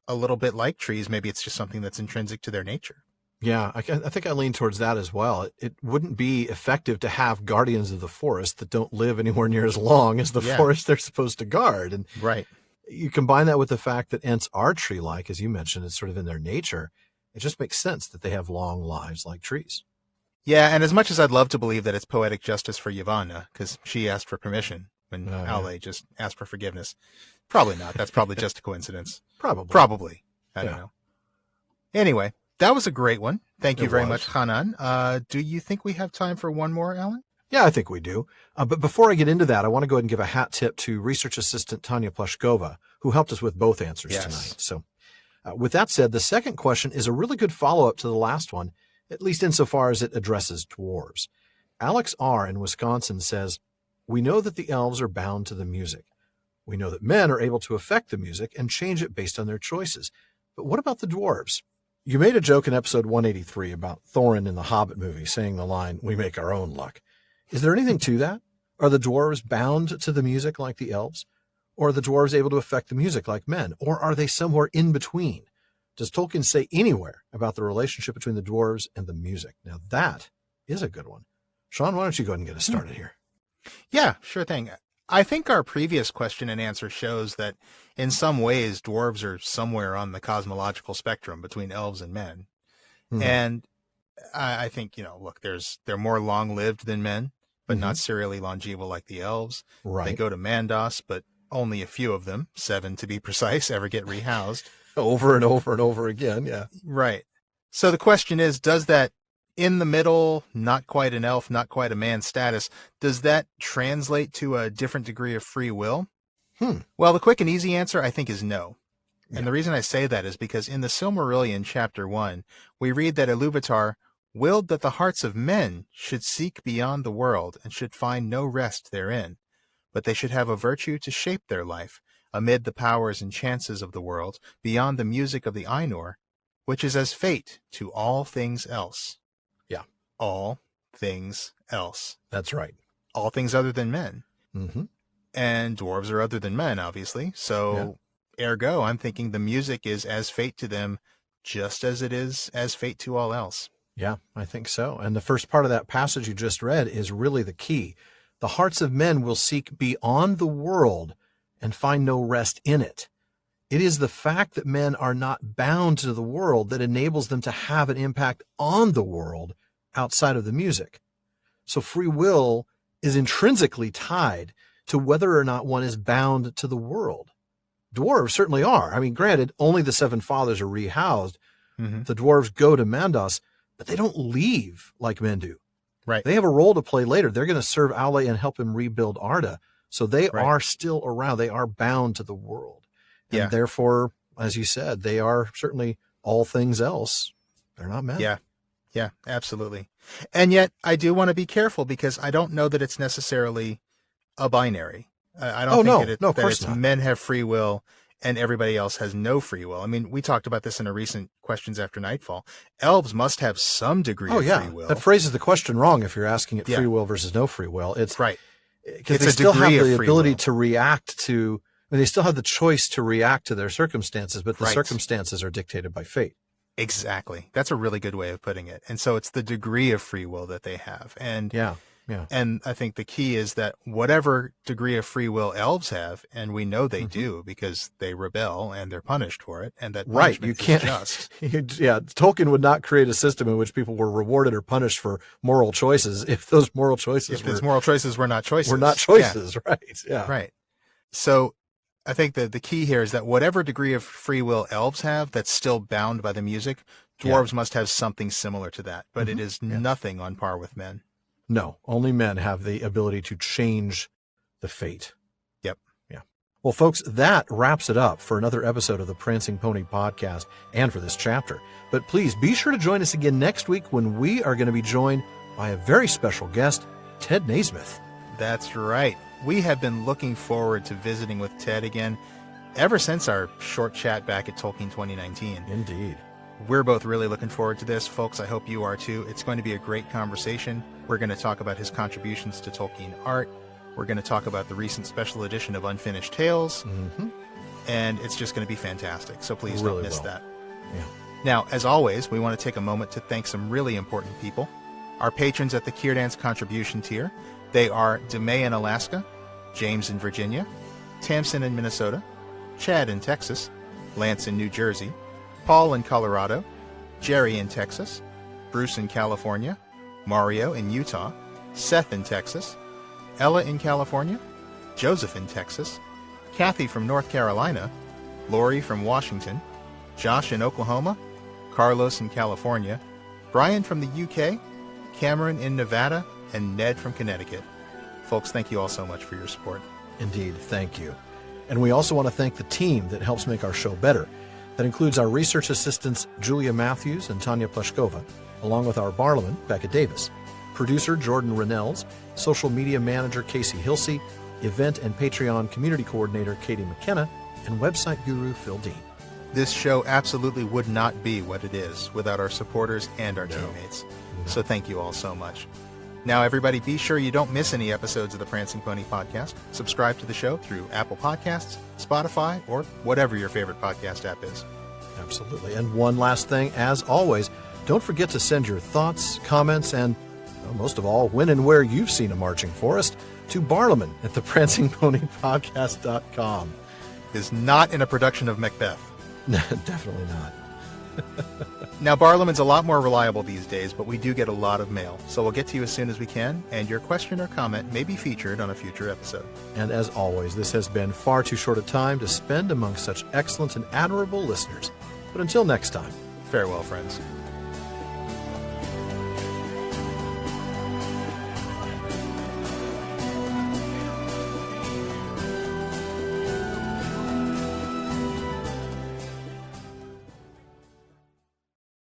a little bit like trees, maybe it's just something that's intrinsic to their nature. Yeah, I think I lean towards that as well. It wouldn't be effective to have guardians of the forest that don't live anywhere near as long as the forest they're supposed to guard. And right. You combine that with the fact that Ents are tree-like, as you mentioned, it's sort of in their nature. It just makes sense that they have long lives like trees. Yeah, and as much as I'd love to believe that it's poetic justice for Yavanna, because she asked for permission when Aulë just asked for forgiveness, probably not. That's probably just a coincidence. Probably. I don't know. Anyway, that was a great one. Thank you very much, Hanan. Do you think we have time for one more, Alan? Yeah, I think we do. But before I get into that, I want to go ahead and give a hat tip to research assistant Tanya Plashkova, who helped us with both answers tonight. So with that said, the second question is a really good follow-up to the last one, at least insofar as it addresses dwarves. Alex R. in Wisconsin says, we know that the elves are bound to the music. We know that men are able to affect the music and change it based on their choices. But what about the dwarves? You made a joke in episode 183 about Thorin in the Hobbit movie saying the line, we make our own luck. Is there anything to that? Are the dwarves bound to the music like the elves? Or are the dwarves able to affect the music like men? Or are they somewhere in between? Does Tolkien say anywhere about the relationship between the dwarves and the music? Now that is a good one. Sean, why don't you go ahead and get us started here? Yeah, sure thing. I think our previous question and answer shows that in some ways dwarves are somewhere on the cosmological spectrum between elves and men. And I think, look, they're more long-lived than men, but not serially longeval like the elves. Right. They go to Mandos, but only a few of them, 7 to be precise, ever get rehoused. Over and over and over again, yeah. Right. So the question is, does that in the middle, not quite an elf, not quite a man status, does that translate to a different degree of free will? Well, the quick and easy answer, I think, is no. Yeah. And the reason I say that is because in the Silmarillion, chapter 1, we read that Ilúvatar willed that the hearts of men should seek beyond the world and should find no rest therein, but they should have a virtue to shape their life amid the powers and chances of the world, beyond the music of the Ainur, which is as fate to all things else. Yeah. All things else. That's right. All things other than men. Mm-hmm. And dwarves are other than men, obviously. So, ergo, I'm thinking the music is as fate to them, just as it is as fate to all else. Yeah, I think so. And the first part of that passage you just read is really the key. The hearts of men will seek beyond the world and find no rest in it. It is the fact that men are not bound to the world that enables them to have an impact on the world outside of the music. So free will is intrinsically tied to whether or not one is bound to the world. Dwarves certainly are. I mean, granted, only the 7 fathers are rehoused. The dwarves go to Mandos, but they don't leave like men do. Right. They have a role to play later. They're going to serve Aulë and help him rebuild Arda. So they are still around. They are bound to the world. And therefore, as you said, they are certainly all things else. They're not men. Yeah, absolutely. And yet I do want to be careful because I don't know that it's necessarily a binary. I don't think that it's men have free will and everybody else has no free will. I mean, we talked about this in a recent Questions After Nightfall. Elves must have some degree of free will. That phrases the question wrong if you're asking it free will versus no free will. It's right. Because they still have the ability to react to, they still have the choice to react to their circumstances, but the circumstances are dictated by fate. Exactly. That's a really good way of putting it. And so it's the degree of free will that they have. And and I think the key is that whatever degree of free will elves have, and we know they do because they rebel and they're punished for it, and that punishment is just. Tolkien would not create a system in which people were rewarded or punished for moral choices if those moral choices were not choices. Right. Yeah. Right. So I think that the key here is that whatever degree of free will elves have that's still bound by the music, dwarves must have something similar to that, but it is nothing on par with men. No, only men have the ability to change the fate. Yep. Yeah. Well, folks, that wraps it up for another episode of the Prancing Pony podcast and for this chapter. But please be sure to join us again next week when we are going to be joined by a very special guest, Ted Naismith. That's right. We have been looking forward to visiting with Ted again ever since our short chat back at Tolkien 2019. Indeed. We're both really looking forward to this, folks. I hope you are too. It's going to be a great conversation. We're going to talk about his contributions to Tolkien art. We're going to talk about the recent special edition of Unfinished Tales. Mm-hmm. And it's just going to be fantastic. So please Really don't miss will. that. Yeah. Now, as always, we want to take a moment to thank some really important people. Our patrons at the Kierdance contribution tier. They are DeMay in Alaska, James in Virginia, Tamsin in Minnesota, Chad in Texas, Lance in New Jersey, Paul in Colorado, Jerry in Texas, Bruce in California, Mario in Utah, Seth in Texas, Ella in California, Joseph in Texas, Kathy from North Carolina, Lori from Washington, Josh in Oklahoma, Carlos in California, Brian from the UK, Cameron in Nevada, and Ned from Connecticut. Folks, thank you all so much for your support. Indeed, thank you. And we also want to thank the team that helps make our show better. That includes our research assistants, Julia Matthews and Tanya Pleshkova, along with our Barlaman, Becca Davis, producer Jordan Rennells, social media manager Casey Hilsey, event and Patreon community coordinator Katie McKenna, and website guru Phil Dean. This show absolutely would not be what it is without our supporters and our teammates. So thank you all so much. Now, everybody, be sure you don't miss any episodes of the Prancing Pony podcast. Subscribe to the show through Apple Podcasts, Spotify, or whatever your favorite podcast app is. Absolutely. And one last thing, as always, don't forget to send your thoughts, comments, and most of all, when and where you've seen a marching forest to Barlaman at theprancingponypodcast.com. Is not in a production of Macbeth. Definitely not. Now, Barlaman's a lot more reliable these days, but we do get a lot of mail, so we'll get to you as soon as we can, and your question or comment may be featured on a future episode. And as always, this has been far too short a time to spend among such excellent and admirable listeners. But until next time, Farewell, friends.